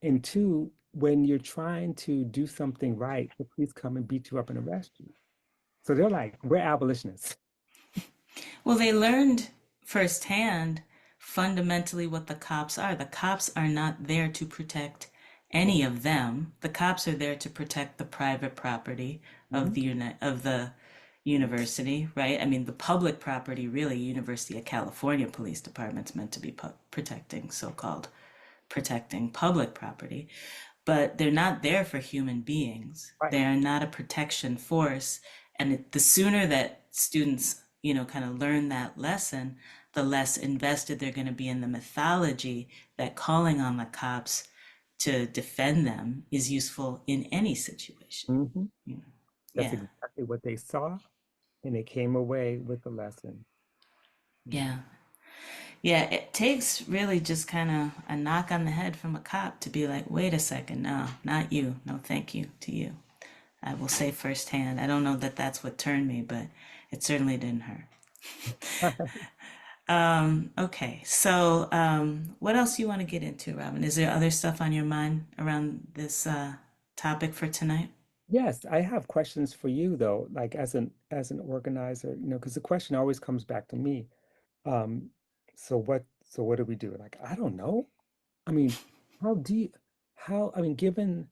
And two, when you're trying to do something right, the police come and beat you up and arrest you. So they're like, we're abolitionists. Well, they learned firsthand fundamentally what the cops are. The cops are not there to protect any of them. The cops are there to protect the private property of Mhm. the university, right? I mean, the public property, really, University of California Police Department's meant to be protecting, so-called protecting public property, but they're not there for human beings. Right. They are not a protection force. And the sooner that students, kind of learn that lesson, the less invested they're going to be in the mythology that calling on the cops to defend them is useful in any situation. Hmm. You know? That's Yeah, exactly what they saw, and they came away with the lesson. yeah. Yeah, it takes really just kind of a knock on the head from a cop to be like, wait a second, no, not you. No, thank you to you. I will say firsthand. I don't know that that's what turned me, but it certainly didn't hurt. Okay, so what else you want to get into, Robin? Is there other stuff on your mind around this topic for tonight? Yes, I have questions for you though, like as an organizer, because the question always comes back to me. Um, so what do we do? Like, I don't know. I mean, how do you, I mean, given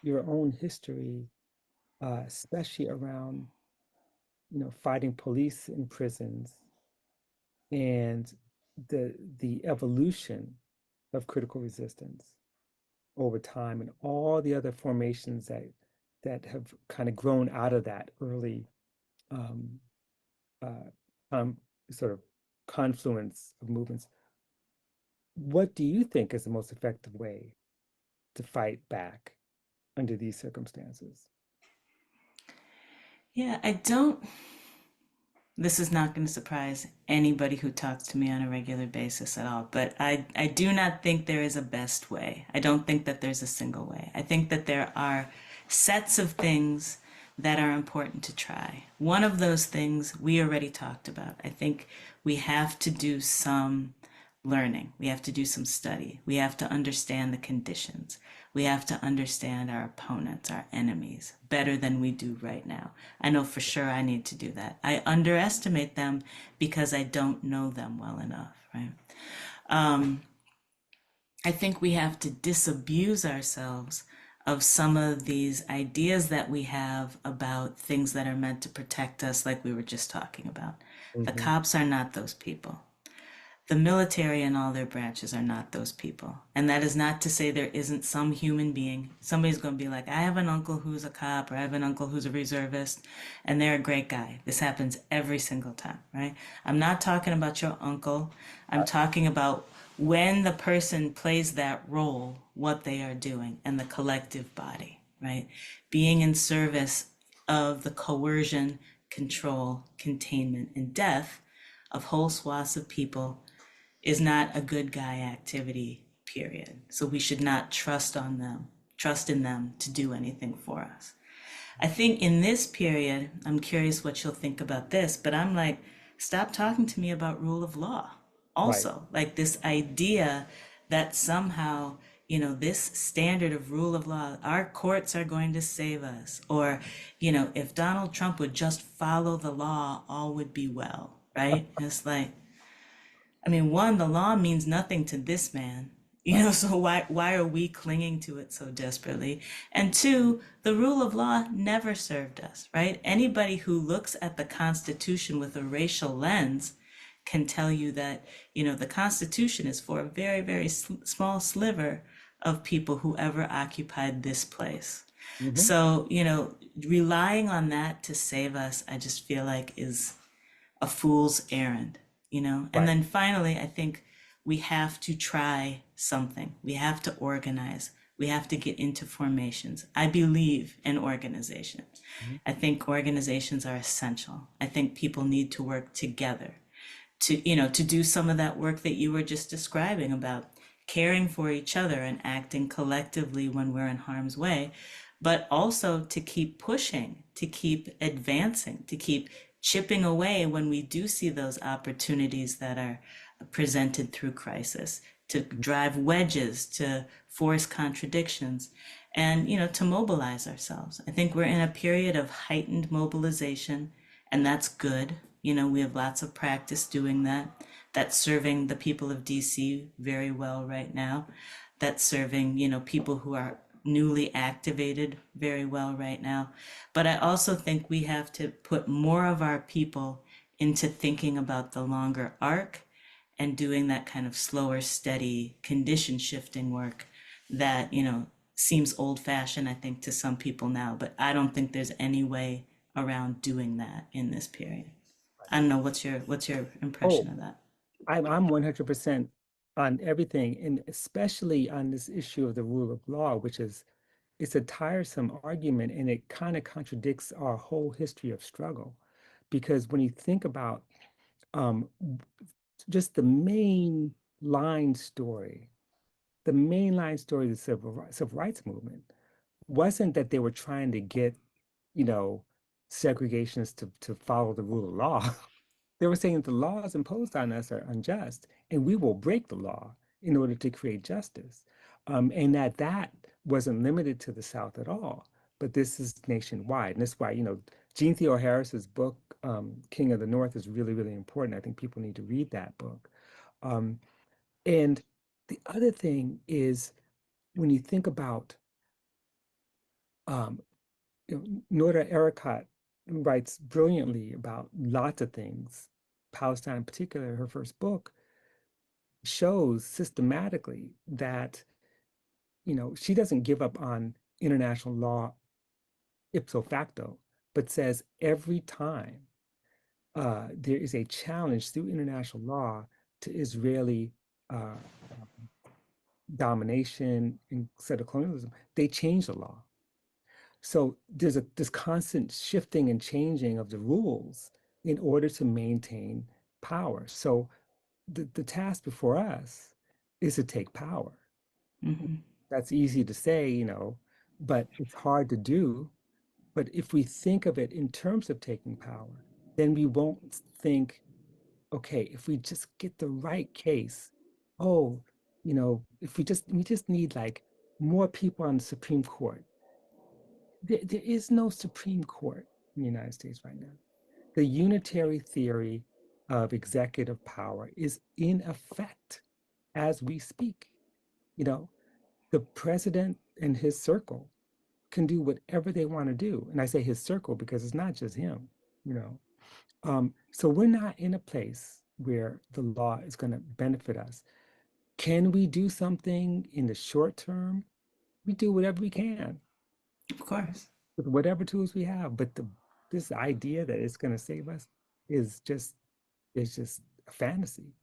your own history, especially around, fighting police in prisons and the evolution of critical resistance over time and all the other formations that have kind of grown out of that early um, uh, um, sort of confluence of movements. What do you think is the most effective way to fight back under these circumstances? Yeah, I don't. This is not going to surprise anybody who talks to me on a regular basis at all, but I do not think there is a best way. I don't think that there's a single way. I think that there are sets of things that are important to try. One of those things we already talked about. I think we have to do some learning. We have to do some study. We have to understand the conditions. We have to understand our opponents, our enemies, better than we do right now. I know for sure I need to do that. I underestimate them because I don't know them well enough, right? Um, I think we have to disabuse ourselves of some of these ideas that we have about things that are meant to protect us, like we were just talking about. The Hmm. cops are not those people. The military and all their branches are not those people. And that is not to say there isn't some human being. Somebody's going to be like, I have an uncle who's a cop, or I have an uncle who's a reservist, and they're a great guy. This happens every single time, right? I'm not talking about your uncle. I'm talking about when the person plays that role, what they are doing, and the collective body, right? Being in service of the coercion, control, containment, and death of whole swaths of people is not a good guy activity, period. So we should not trust in them to do anything for us. I think in this period, I'm curious what you'll think about this, but I'm like, stop talking to me about rule of law. Right. Also, like this idea that somehow, this standard of rule of law, our courts are going to save us. Or, if Donald Trump would just follow the law, all would be well, right? And it's like, I mean, one, the law means nothing to this man, so why are we clinging to it so desperately? And two, the rule of law never served us, right? Anybody who looks at the Constitution with a racial lens can tell you that, the Constitution is for a very, very small sliver of people who ever occupied this place. Hmm. So, relying on that to save us, I just feel like is a fool's errand. And Right. then finally, I think we have to try something. We have to organize. We have to get into formations. I believe in organization. Mhm. I think organizations are essential. I think people need to work together to do some of that work that you were just describing about caring for each other and acting collectively when we're in harm's way, but also to keep pushing, to keep advancing, to keep chipping away when we do see those opportunities that are presented through crisis, to drive wedges, to force contradictions, and to mobilize ourselves. I think we're in a period of heightened mobilization, and that's good. We have lots of practice doing that. That's serving the people of DC very well right now. That's serving, people who are newly activated very well right now. But I also think we have to put more of our people into thinking about the longer arc and doing that kind of slower, steady condition shifting work that, seems old fashioned, I think, to some people now. But I don't think there's any way around doing that in this period. I don't know, what's your impression Oh, of that? I'm 100% on everything, and especially on this issue of the rule of law, which is it's a tiresome argument, and it kind of contradicts our whole history of struggle. Because when you think about um, just line story, the main line story of the civil rights movement wasn't that they were trying to get, you know, segregationists to follow the rule of law. They were saying that the laws imposed on us are unjust, and we will break the law in order to create justice. And that wasn't limited to the South at all, but this is nationwide. And that's why, Jean Theo Harris's book, King of the North, is really, really important. I think people need to read that book. Um, and the other thing is when you think about, um, Nora Erekat writes brilliantly about lots of things. Palestine, in particular, her first book shows systematically that, she doesn't give up on international law ipso facto, but says every time there is a challenge through international law to Israeli uh, domination instead of colonialism, they change the law. So there's this constant shifting and changing of the rules in order to maintain power. So the task before us is to take power. Hmm. That's easy to say, but it's hard to do. But if we think of it in terms of taking power, then we won't think, okay, if we just get the right case, oh, if we just need like more people on the Supreme Court. There is no Supreme Court in the United States right now. The unitary theory of executive power is in effect as we speak. You know, the president and his circle can do whatever they want to do. And I say his circle because it's not just him, you know. So we're not in a place where the law is going to benefit us. Can we do something in the short term? We do whatever we can Of course. with whatever tools we have. But this idea that it's going to save us is just a fantasy.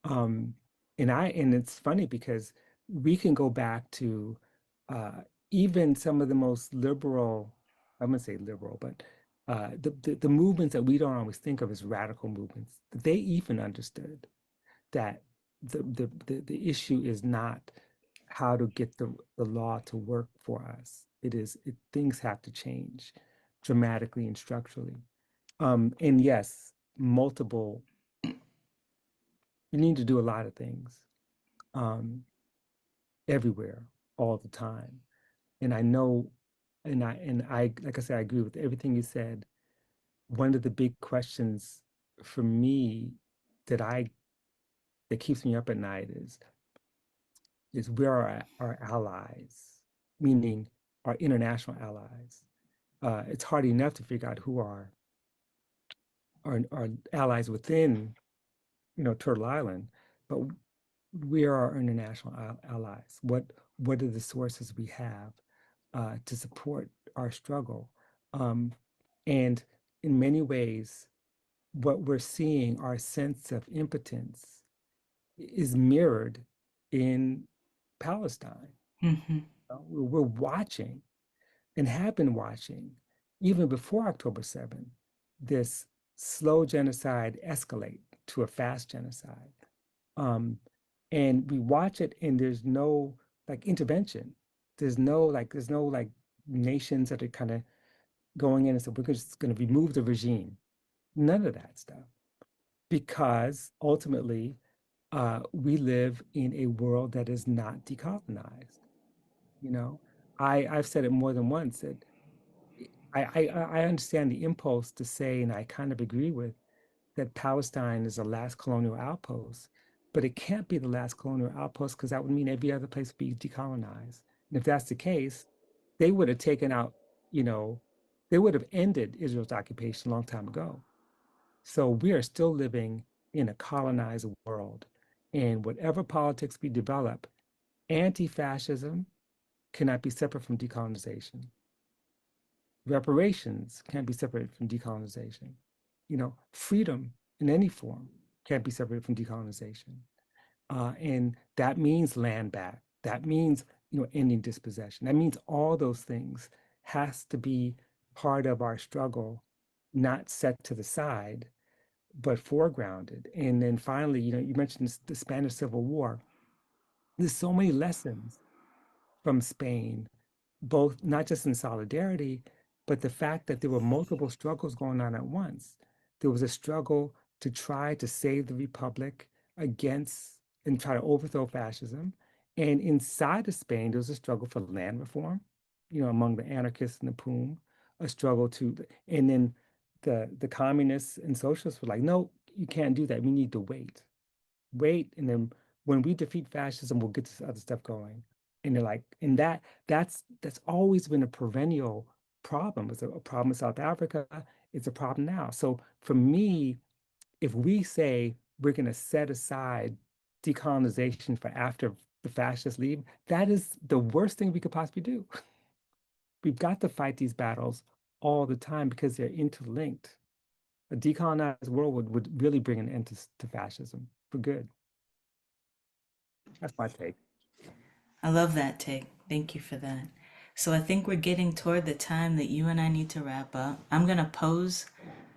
Um, and it's funny because we can go back to uh, even some of the most liberal, I'm gonna say liberal, but the movements that we don't always think of as radical movements, they even understood that the issue is not how to get the law to work for us. Things have to change dramatically and structurally. And yes, multiple, you need to do a lot of things. Um, everywhere all the time. And I know, and I, like I said, I agree with everything you said. One of the big questions for me that I that keeps me up at night is where are our allies, meaning our international allies. It's hard enough to figure out who are our allies within, Turtle Island, but where are our international allies? What are the sources we have to support our struggle? Um, and in many ways, what we're seeing, our sense of impotence, is mirrored in Palestine. Hmm. We're watching and have been watching, even before October 7th, this slow genocide escalate to a fast genocide. Um, and we watch it, and there's no like intervention. There's no nations that are kind of going in and say, we're just going to remove the regime. None of that stuff. Because ultimately, we live in a world that is not decolonized. You know, I've said it more than once that I understand the impulse to say, and I kind of agree with, that Palestine is the last colonial outpost, but it can't be the last colonial outpost because that would mean every other place would be decolonized. And if that's the case, they would have taken out, you know, they would have ended Israel's occupation a long time ago. So we are still living in a colonized world. And whatever politics we develop, anti-fascism cannot be separate from decolonization. Reparations can't be separated from decolonization. Freedom in any form can't be separated from decolonization. And that means land back. That means, ending dispossession. That means all those things has to be part of our struggle, not set to the side, but foregrounded. And then finally, you mentioned the Spanish Civil War. There's so many lessons from Spain, both not just in solidarity, but the fact that there were multiple struggles going on at once. There was a struggle to try to save the republic against and try to overthrow fascism. And inside of Spain, there was a struggle for land reform, among the anarchists and the POUM, a struggle to, and then the communists and socialists were like, no, you can't do that. We need to wait, and then when we defeat fascism, we'll get this other stuff going. And they're like, and that's always been a perennial problem. It's a problem in South Africa. It's a problem now. So for me, if we say we're going to set aside decolonization for after the fascists leave, that is the worst thing we could possibly do. We've got to fight these battles all the time because they're interlinked. A decolonized world would really bring an end to fascism for good. That's my take. I love that take. Thank you for that. So I think we're getting toward the time that you and I need to wrap up. I'm going to pose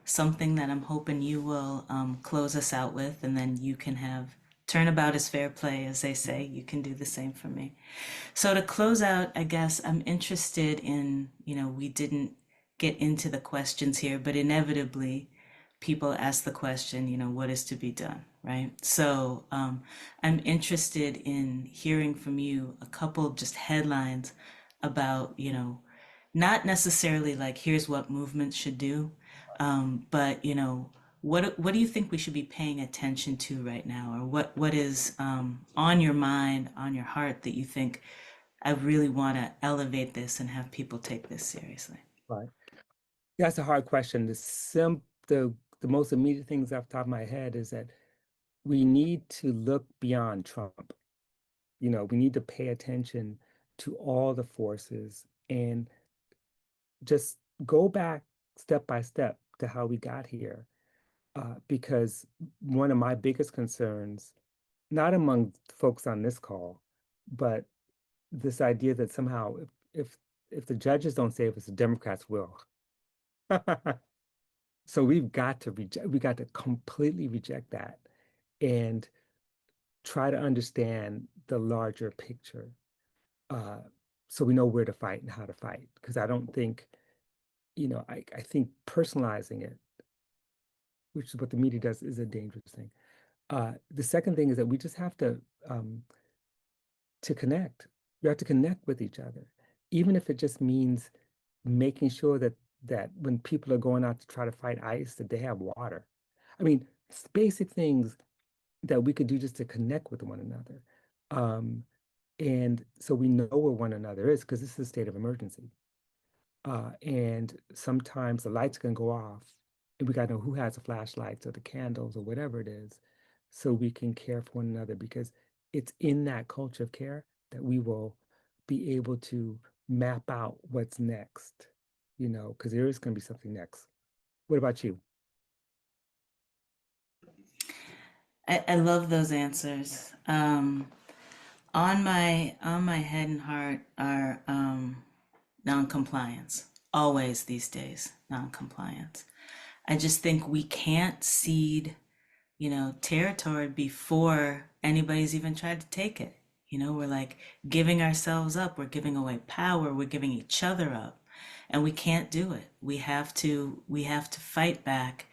something that I'm hoping you will close us out with, and then you can have turnabout is fair play, as they say. You can do the same for me. So to close out, I guess I'm interested in, we didn't get into the questions here, but inevitably people ask the question, what is to be done, right? So I'm interested in hearing from you a couple just headlines about, not necessarily like here's what movements should do, but what do you think we should be paying attention to right now, or what is on your mind, on your heart that you think I really want to elevate this and have people take this seriously? Right. That's a hard question. The most immediate things off the top of my head is that we need to look beyond Trump. We need to pay attention to all the forces and just go back step by step to how we got here. Because one of my biggest concerns, not among folks on this call, but this idea that somehow if if the judges don't save us, the Democrats will. So we got to completely reject that and try to understand the larger picture, uh, so we know where to fight and how to fight. Because I don't think, I think personalizing it, which is what the media does, is a dangerous thing. The second thing is that we just have to connect. We have to connect with each other, even if it just means making sure that when people are going out to try to fight ICE, that they have water. I mean, basic things that we could do just to connect with one another. Um, and so we know where one another is because this is a state of emergency. And sometimes the lights can go off, and we got to know who has the flashlights or the candles or whatever it is, so we can care for one another because it's in that culture of care that we will be able to map out what's next, because there is going to be something next. What about you? I love those answers. On my head and heart are non-compliance. Always these days, non-compliance. I just think we can't cede, territory before anybody's even tried to take it. We're like giving ourselves up, we're giving away power, we're giving each other up, and we can't do it. We have to fight back.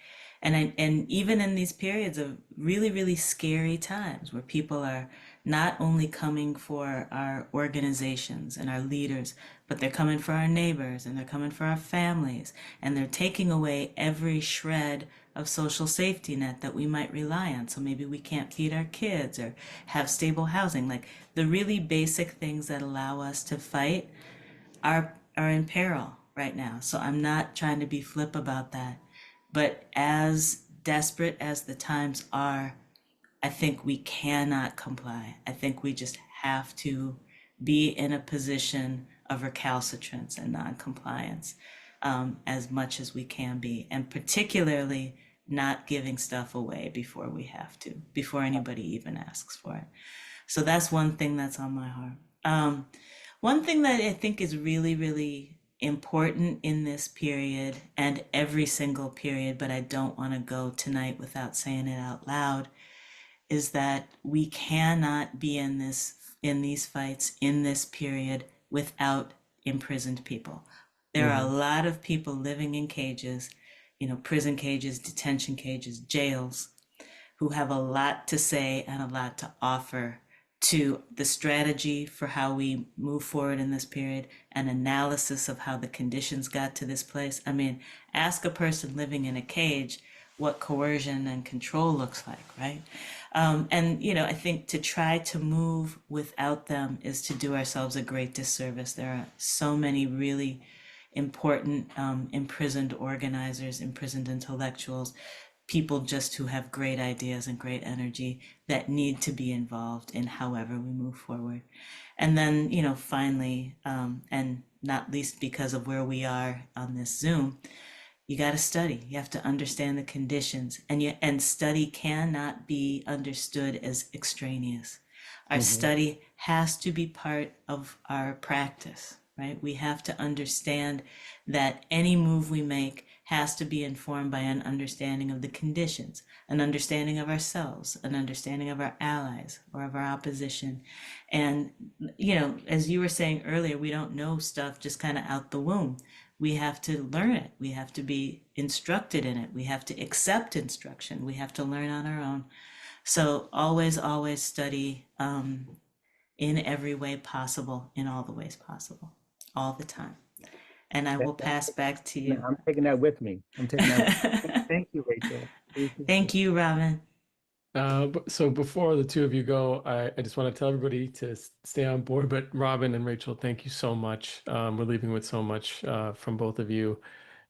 And even in these periods of really, really scary times where people are not only coming for our organizations and our leaders, but they're coming for our neighbors and they're coming for our families, and they're taking away every shred of social safety net that we might rely on. So maybe we can't feed our kids or have stable housing. Like the really basic things that allow us to fight are in peril right now. So I'm not trying to be flip about that. But as desperate as the times are, I think we cannot comply. I think we just have to be in a position of recalcitrance and non-compliance, as much as we can be, and particularly not giving stuff away before we have to, before anybody even asks for it. So that's one thing that's on my heart. One thing that I think is really, really important in this period and every single period, but I don't want to go tonight without saying it out loud, is that we cannot be in these fights in this period without imprisoned people. There are a Hmm. lot of people living in cages, prison cages, detention cages, jails, who have a lot to say and a lot to offer to the strategy for how we move forward in this period, an analysis of how the conditions got to this place. I mean, ask a person living in a cage what coercion and control looks like, right? And, I think to try to move without them is to do ourselves a great disservice. There are so many really important imprisoned organizers, imprisoned intellectuals, people just who have great ideas and great energy that need to be involved in however we move forward. And then, finally, and not least because of where we are on this Zoom, you got to study. You have to understand the conditions, and study cannot be understood as extraneous. Our Hmm. study has to be part of our practice, right? We have to understand that any move we make has to be informed by an understanding of the conditions, an understanding of ourselves, an understanding of our allies or of our opposition. And, as you were saying earlier, we don't know stuff just kind of out the womb. We have to learn it. We have to be instructed in it. We have to accept instruction. We have to learn on our own. So always, always study in every way possible, in all the ways possible, all the time. And I will pass back to you. I'm taking that with me. I'm taking that with me. Thank you, Rachel. Really appreciate Thank you, Robin. So before the two of you go, I just want to tell everybody to stay on board. But Robin and Rachel, thank you so much. We're leaving with so much from both of you,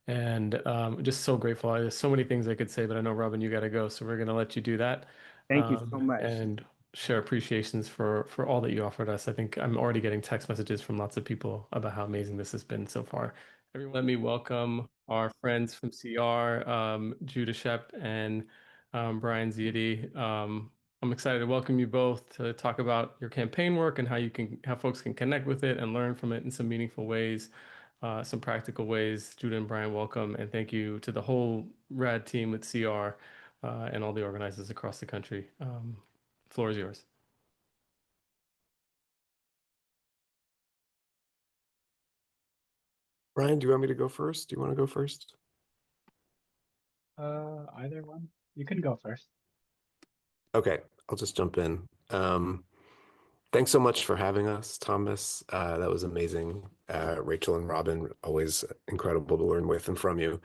and just so grateful. There's so many things I could say, but I know Robin, you got to go, so we're going to let you do that, Thank you so much. and share appreciations for all that you offered us. I think I'm already getting text messages from lots of people about how amazing this has been so far. Everyone, let me welcome our friends from CR, Judah Shep and Brian Ziadi. I'm excited to welcome you both to talk about your campaign work and how folks can connect with it and learn from it in some meaningful ways, some practical ways. Judah and Brian, welcome, and thank you to the whole rad team with CR and all the organizers across the country. Floor is yours. Brian, do you want me to go first? Do you want to go first? Either one. You can go first. Okay, I'll just jump in. Thanks so much for having us, Thomas. That was amazing. Rachel and Robin, always incredible to learn with and from you.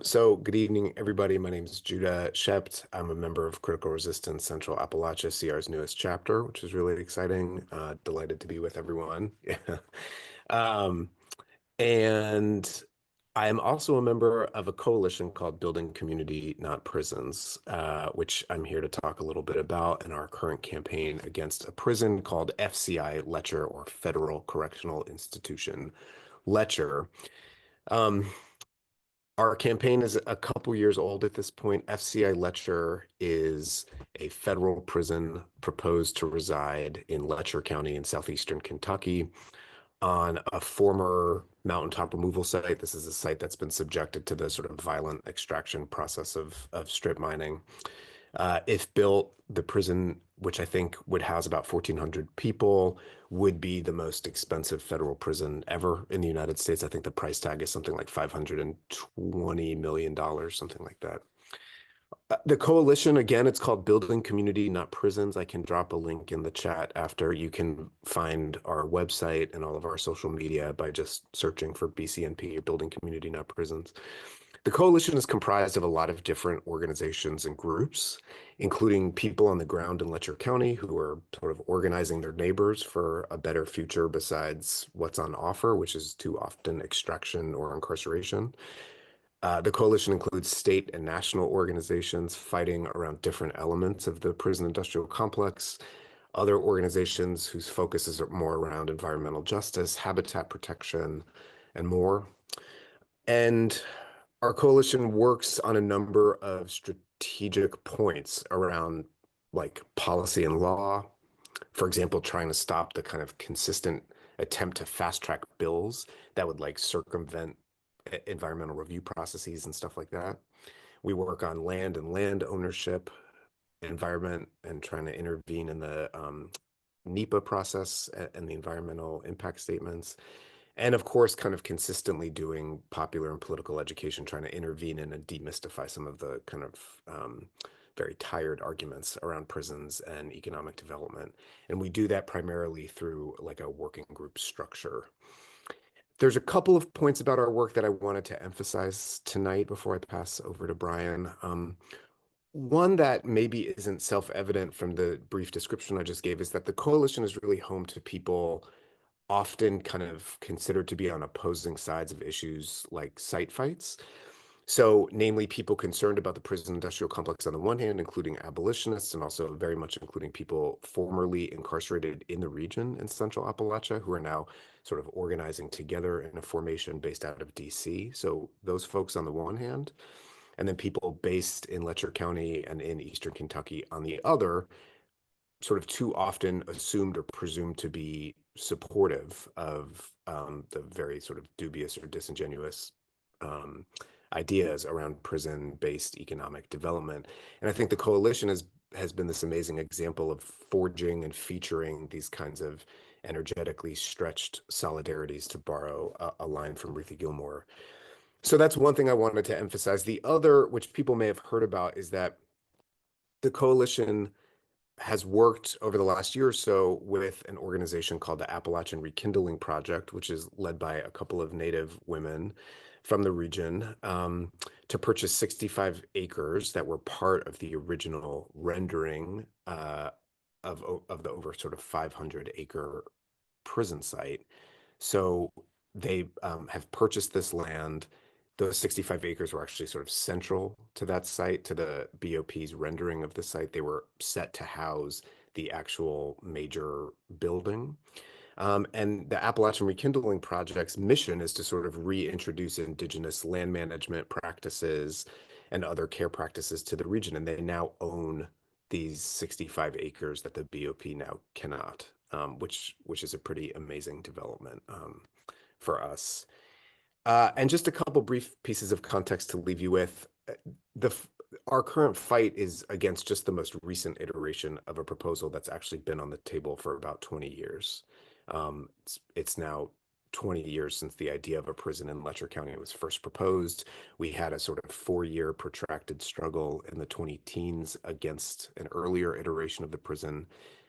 So good evening, everybody. My name is Judah Shept. I'm a member of Critical Resistance Central Appalachia, CR's newest chapter, which is really exciting. Delighted to be with everyone. Yeah. Um, and I am also a member of a coalition called Building Community, Not Prisons, which I'm here to talk a little bit about in our current campaign against a prison called FCI Letcher, or Federal Correctional Institution Letcher. Our campaign is a couple years old at this point. FCI Letcher is a federal prison proposed to reside in Letcher County in southeastern Kentucky, on a former mountaintop removal site. This is a site that's been subjected to the sort of violent extraction process of strip mining. If built, the prison, which I think would house about 1,400 people, would be the most expensive federal prison ever in the United States. I think the price tag is something like $520 million, something like that. The coalition, again, it's called Building Community, Not Prisons. I can drop a link in the chat after. You can find our website and all of our social media by just searching for BCNP, or Building Community, Not Prisons. The coalition is comprised of a lot of different organizations and groups, including people on the ground in Letcher County who are sort of organizing their neighbors for a better future besides what's on offer, which is too often extraction or incarceration. The coalition includes state and national organizations fighting around different elements of the prison industrial complex, other organizations whose focus is more around environmental justice, habitat protection, and more. And our coalition works on a number of strategic points around like policy and law. For example, trying to stop the kind of consistent attempt to fast track bills that would like circumvent environmental review processes and stuff like that. We work on land and land ownership, environment, and trying to intervene in the NEPA process and the environmental impact statements. And of course, kind of consistently doing popular and political education, trying to intervene in and demystify some of the kind of very tired arguments around prisons and economic development. And we do that primarily through like a working group structure. There's a couple of points about our work that I wanted to emphasize tonight before I pass over to Brian. One that maybe isn't self-evident from the brief description I just gave is that the coalition is really home to people often kind of considered to be on opposing sides of issues like site fights. So, namely, people concerned about the prison industrial complex on the one hand, including abolitionists, and also very much including people formerly incarcerated in the region in central Appalachia who are now sort of organizing together in a formation based out of DC. So, those folks on the one hand, and then people based in Letcher County and in Eastern Kentucky on the other, sort of too often assumed or presumed to be supportive of the very sort of dubious or disingenuous ideas around prison-based economic development. And I think the coalition has been this amazing example of forging and featuring these kinds of energetically stretched solidarities, to borrow a line from Ruthie Gilmore. So that's one thing I wanted to emphasize. The other, which people may have heard about, is that the coalition has worked over the last year or so with an organization called the Appalachian Rekindling Project, which is led by a couple of Native women from the region, to purchase 65 acres that were part of the original rendering of the over sort of 500-acre prison site. So they have purchased this land. Those 65 acres were actually sort of central to that site, to the BOP's rendering of the site. They were set to house the actual major building. And the Appalachian Rekindling Project's mission is to sort of reintroduce indigenous land management practices and other care practices to the region. And they now own these 65 acres that the BOP now cannot, which is a pretty amazing development for us. And just a couple brief pieces of context to leave you with. Our current fight is against just the most recent iteration of a proposal that's actually been on the table for about 20 years. It's now 20 years since the idea of a prison in Letcher County was first proposed. We had a sort of 4-year protracted struggle in the 20-teens against an earlier iteration of the prison.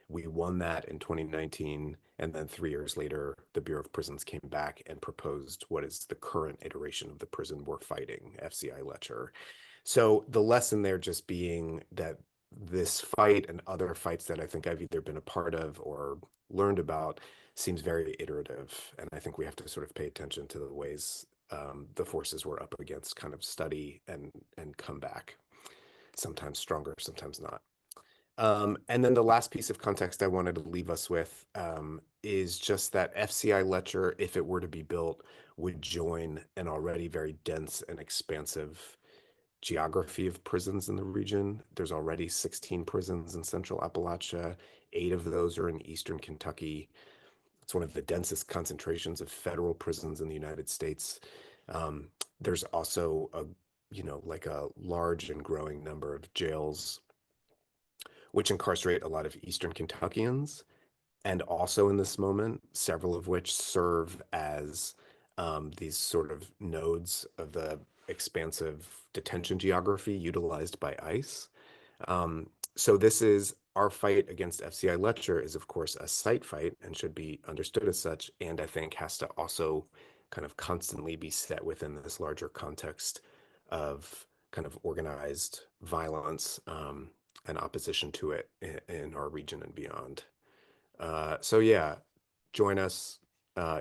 We won that in 2019, and then 3 years later, the Bureau of Prisons came back and proposed what is the current iteration of the prison we're fighting, FCI Letcher. So the lesson there just being that this fight and other fights that I think I've either been a part of or learned about seems very iterative. And I think we have to sort of pay attention to the ways the forces we're up against kind of study and come back, sometimes stronger, sometimes not. And then the last piece of context I wanted to leave us with is just that FCI Letcher, if it were to be built, would join an already very dense and expansive geography of prisons in the region. There's already 16 prisons in central Appalachia. 8 of those are in eastern Kentucky. It's one of the densest concentrations of federal prisons in the United States. There's also a large and growing number of jails which incarcerate a lot of Eastern Kentuckians, and also in this moment, several of which serve as these sort of nodes of the expansive detention geography utilized by ICE. So this is our fight against FCI Letcher is, of course, a site fight and should be understood as such, and I think has to also kind of constantly be set within this larger context of kind of organized violence and opposition to it in our region and beyond. So yeah, join us.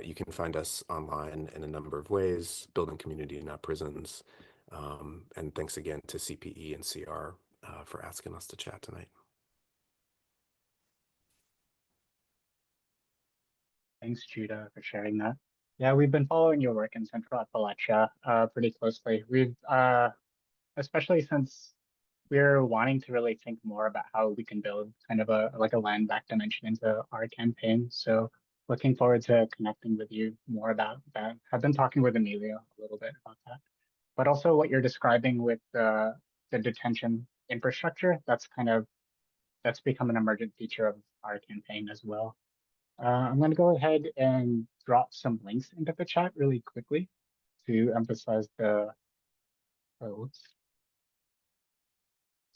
You can find us online in a number of ways, building community, not prisons. And thanks again to CPE and CR for asking us to chat tonight. Thanks, Judah, for sharing that. Yeah, we've been following your work in Central Appalachia pretty closely. We've, especially since we're wanting to really think more about how we can build kind of a land back dimension into our campaign. So looking forward to connecting with you more about that. I've been talking with Emilio a little bit about that, but also what you're describing with the detention infrastructure. That's become an emergent feature of our campaign as well. I'm going to go ahead and drop some links into the chat really quickly to emphasize the. Oh, oops.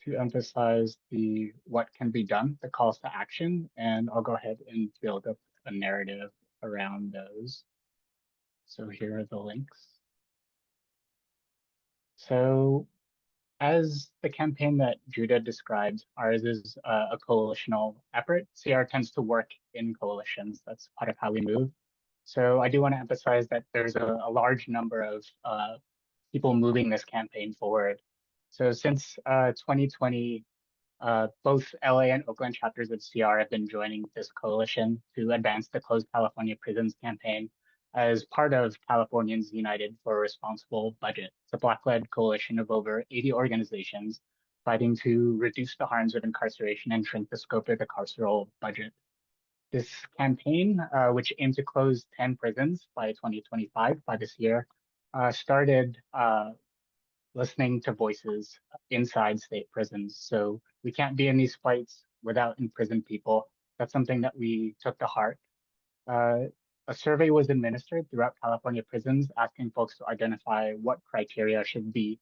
to emphasize the what can be done, the calls to action, and I'll go ahead and build up a narrative around those. So here are the links. So as the campaign that Judah described, ours is a coalitional effort. CR tends to work in coalitions. That's part of how we move. So I do want to emphasize that there's a large number of people moving this campaign forward. So since 2020, both LA and Oakland chapters of CR have been joining this coalition to advance the Closed California Prisons campaign as part of Californians United for a Responsible Budget. It's a Black-led coalition of over 80 organizations fighting to reduce the harms of incarceration and shrink the scope of the carceral budget. This campaign, which aimed to close 10 prisons by 2025, by this year, started listening to voices inside state prisons. So we can't be in these fights without imprisoned people. That's something that we took to heart. A survey was administered throughout California prisons asking folks to identify what criteria should be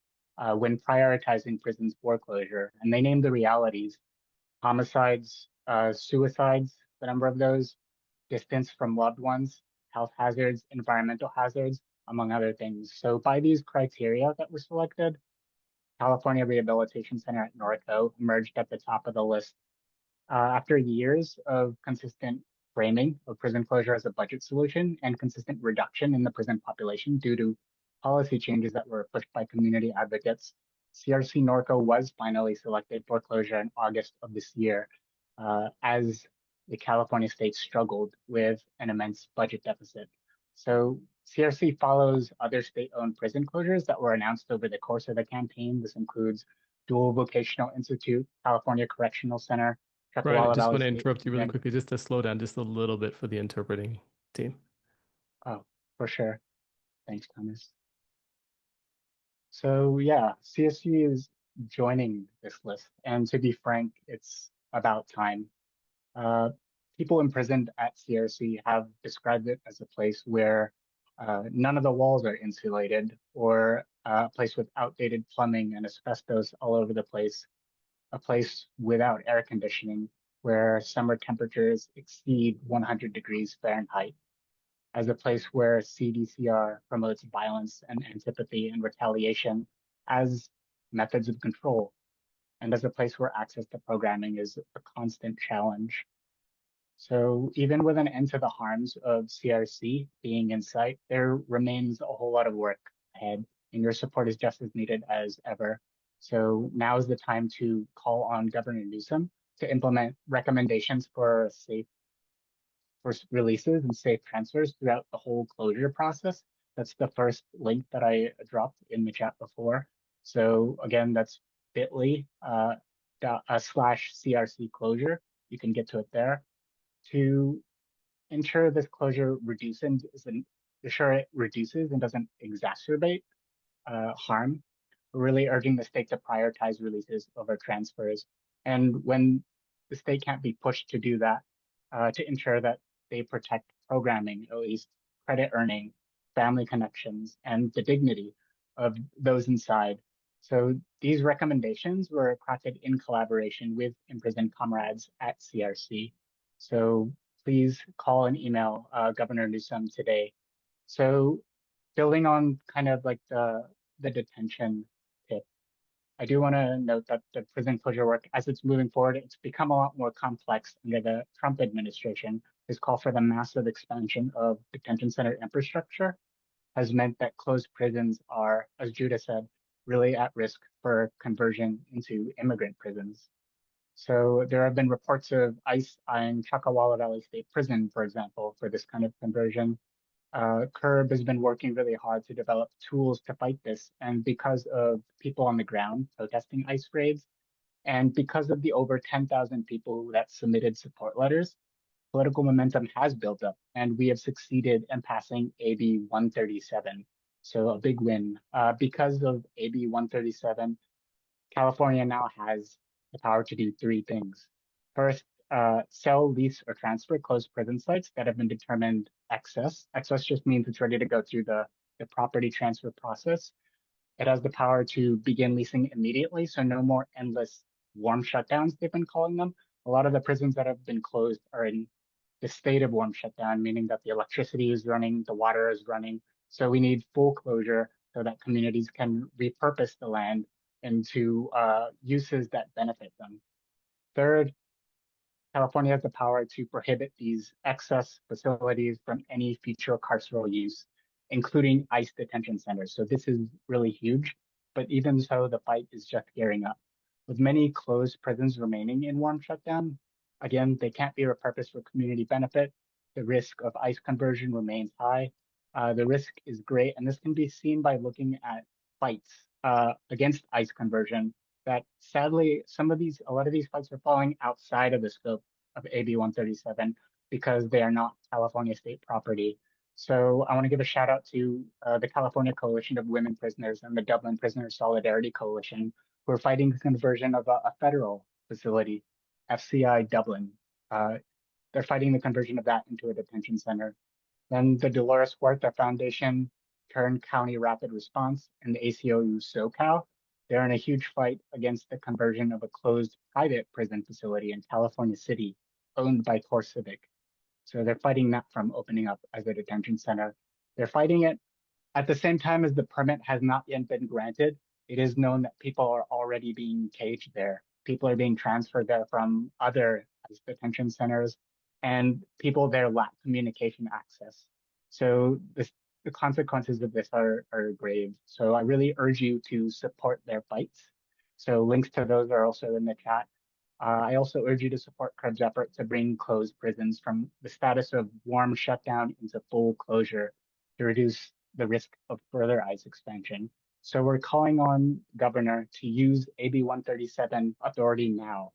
when prioritizing prisons for closure. And they named the realities: homicides, suicides, the number of those, distance from loved ones, health hazards, environmental hazards, among other things. So by these criteria that were selected, California Rehabilitation Center at Norco emerged at the top of the list. After years of consistent framing of prison closure as a budget solution and consistent reduction in the prison population due to policy changes that were pushed by community advocates, CRC Norco was finally selected for closure in August of this year, as the California state struggled with an immense budget deficit. So CRC follows other state-owned prison closures that were announced over the course of the campaign. This includes Dual Vocational Institute, California Correctional Center, Brian, I Chuckawalla just Valley want to State interrupt you really Prison. quickly, just to slow down just a little bit for the interpreting team. Oh, for sure. Thanks, Thomas. So yeah, CSU is joining this list. And to be frank, it's about time. People imprisoned at CRC have described it as a place where none of the walls are insulated, or a place with outdated plumbing and asbestos all over the place, a place without air conditioning, where summer temperatures exceed 100 degrees Fahrenheit, as a place where CDCR promotes violence and antipathy and retaliation as methods of control, and as a place where access to programming is a constant challenge. So even with an end to the harms of CRC being in sight, there remains a whole lot of work ahead, and your support is just as needed as ever. So now is the time to call on Governor Newsom to implement recommendations for safe releases and safe transfers throughout the whole closure process. That's the first link that I dropped in the chat before. So again, that's bit.ly slash CRC closure. You can get to it there. To ensure this closure reduces and doesn't exacerbate harm, we're really urging the state to prioritize releases over transfers. And when the state can't be pushed to do that, to ensure that they protect programming, at least credit earning, family connections, and the dignity of those inside. So these recommendations were crafted in collaboration with imprisoned comrades at CRC. So please call and email Governor Newsom today. So building on kind of like the detention tip, I do want to note that the prison closure work, as it's moving forward, it's become a lot more complex under the Trump administration. This call for the massive expansion of detention center infrastructure has meant that closed prisons are, as Judah said, really at risk for conversion into immigrant prisons. So there have been reports of ICE eyeing Chuckawalla Valley State Prison, for example, for this kind of conversion. CURB has been working really hard to develop tools to fight this. And because of people on the ground protesting ICE raids, and because of the over 10,000 people that submitted support letters, political momentum has built up, and we have succeeded in passing AB 137. So a big win. Because of AB 137, California now has the power to do three things. First, sell, lease, or transfer closed prison sites that have been determined excess. Excess just means it's ready to go through the property transfer process. It has the power to begin leasing immediately, so no more endless warm shutdowns, they've been calling them. A lot of the prisons that have been closed are in the state of warm shutdown, meaning that the electricity is running, the water is running. So we need full closure so that communities can repurpose the land into uses that benefit them. Third, California has the power to prohibit these excess facilities from any future carceral use, including ICE detention centers. So this is really huge, but even so, the fight is just gearing up. With many closed prisons remaining in warm shutdown, again, they can't be repurposed for community benefit. The risk of ICE conversion remains high. The risk is great, and this can be seen by looking at fights against ICE conversion that sadly, a lot of these fights are falling outside of the scope of AB 137 because they are not California state property. So I want to give a shout out to the California Coalition of Women Prisoners and the Dublin Prisoner Solidarity Coalition, who are fighting the conversion of a federal facility, FCI Dublin. They're fighting the conversion of that into a detention center. Then the Dolores Huerta Foundation, Kern County Rapid Response, and the ACLU SoCal, they're in a huge fight against the conversion of a closed private prison facility in California City, owned by Core Civic. So they're fighting that from opening up as a detention center. They're fighting it at the same time as the permit has not yet been granted. It is known that people are already being caged there. People are being transferred there from other detention centers, and people there lack communication access. So the consequences of this are grave. So I really urge you to support their fights. So links to those are also in the chat. I also urge you to support CREB's effort to bring closed prisons from the status of warm shutdown into full closure to reduce the risk of further ICE expansion. So we're calling on governor to use AB 137 authority now.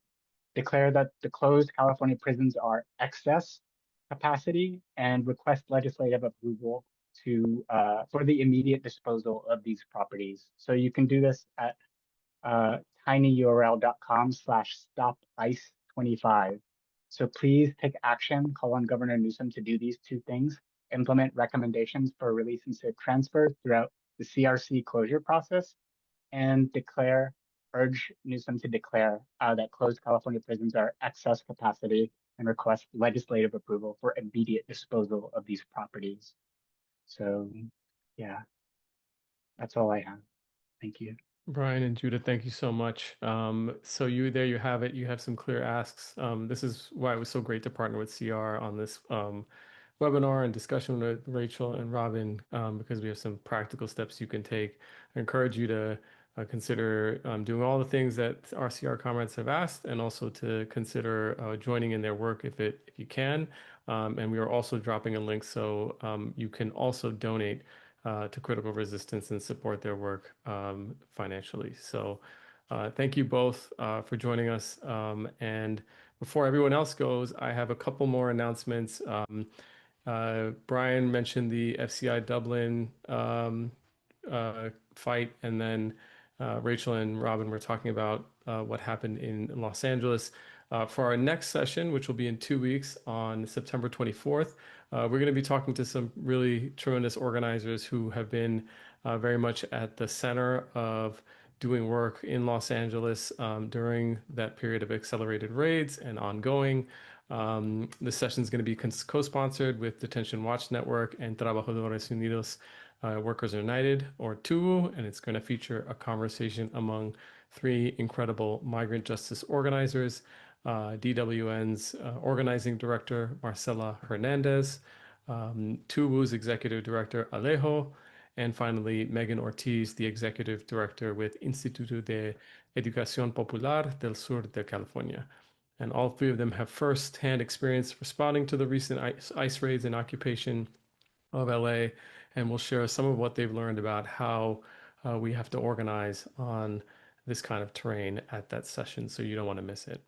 Declare that the closed California prisons are excess capacity and request legislative approval for the immediate disposal of these properties. So you can do this at tinyurl.com/stopice25. So please take action, call on Governor Newsom to do these two things, implement recommendations for release and safe transfer throughout the CRC closure process, and urge Newsom to declare that closed California prisons are excess capacity and request legislative approval for immediate disposal of these properties. So yeah, that's all I have. Thank you. Brian and Judith, thank you so much. So there you have it. You have some clear asks. This is why it was so great to partner with CR on this webinar and discussion with Rachel and Robin, because we have some practical steps you can take. I encourage you to consider doing all the things that our CR comrades have asked, and also to consider joining in their work if you can. And we are also dropping a link so you can also donate to Critical Resistance and support their work financially. So thank you both for joining us. And before everyone else goes, I have a couple more announcements. Brian mentioned the FCI Dublin fight, and then Rachel and Robin were talking about what happened in Los Angeles. For our next session, which will be in 2 weeks on September 24th, we're going to be talking to some really tremendous organizers who have been very much at the center of doing work in Los Angeles during that period of accelerated raids and ongoing. This session is going to be co-sponsored with Detention Watch Network and Trabajadores Unidos, Workers United, or TUU, and it's going to feature a conversation among 3 incredible migrant justice organizers. DWN's organizing director, Marcela Hernandez, TUU's executive director, Alejo, and finally, Megan Ortiz, the executive director with Instituto de Educación Popular del Sur de California. And all 3 of them have first-hand experience responding to the recent ICE raids and occupation of LA, and will share some of what they've learned about how we have to organize on this kind of terrain at that session, so you don't want to miss it.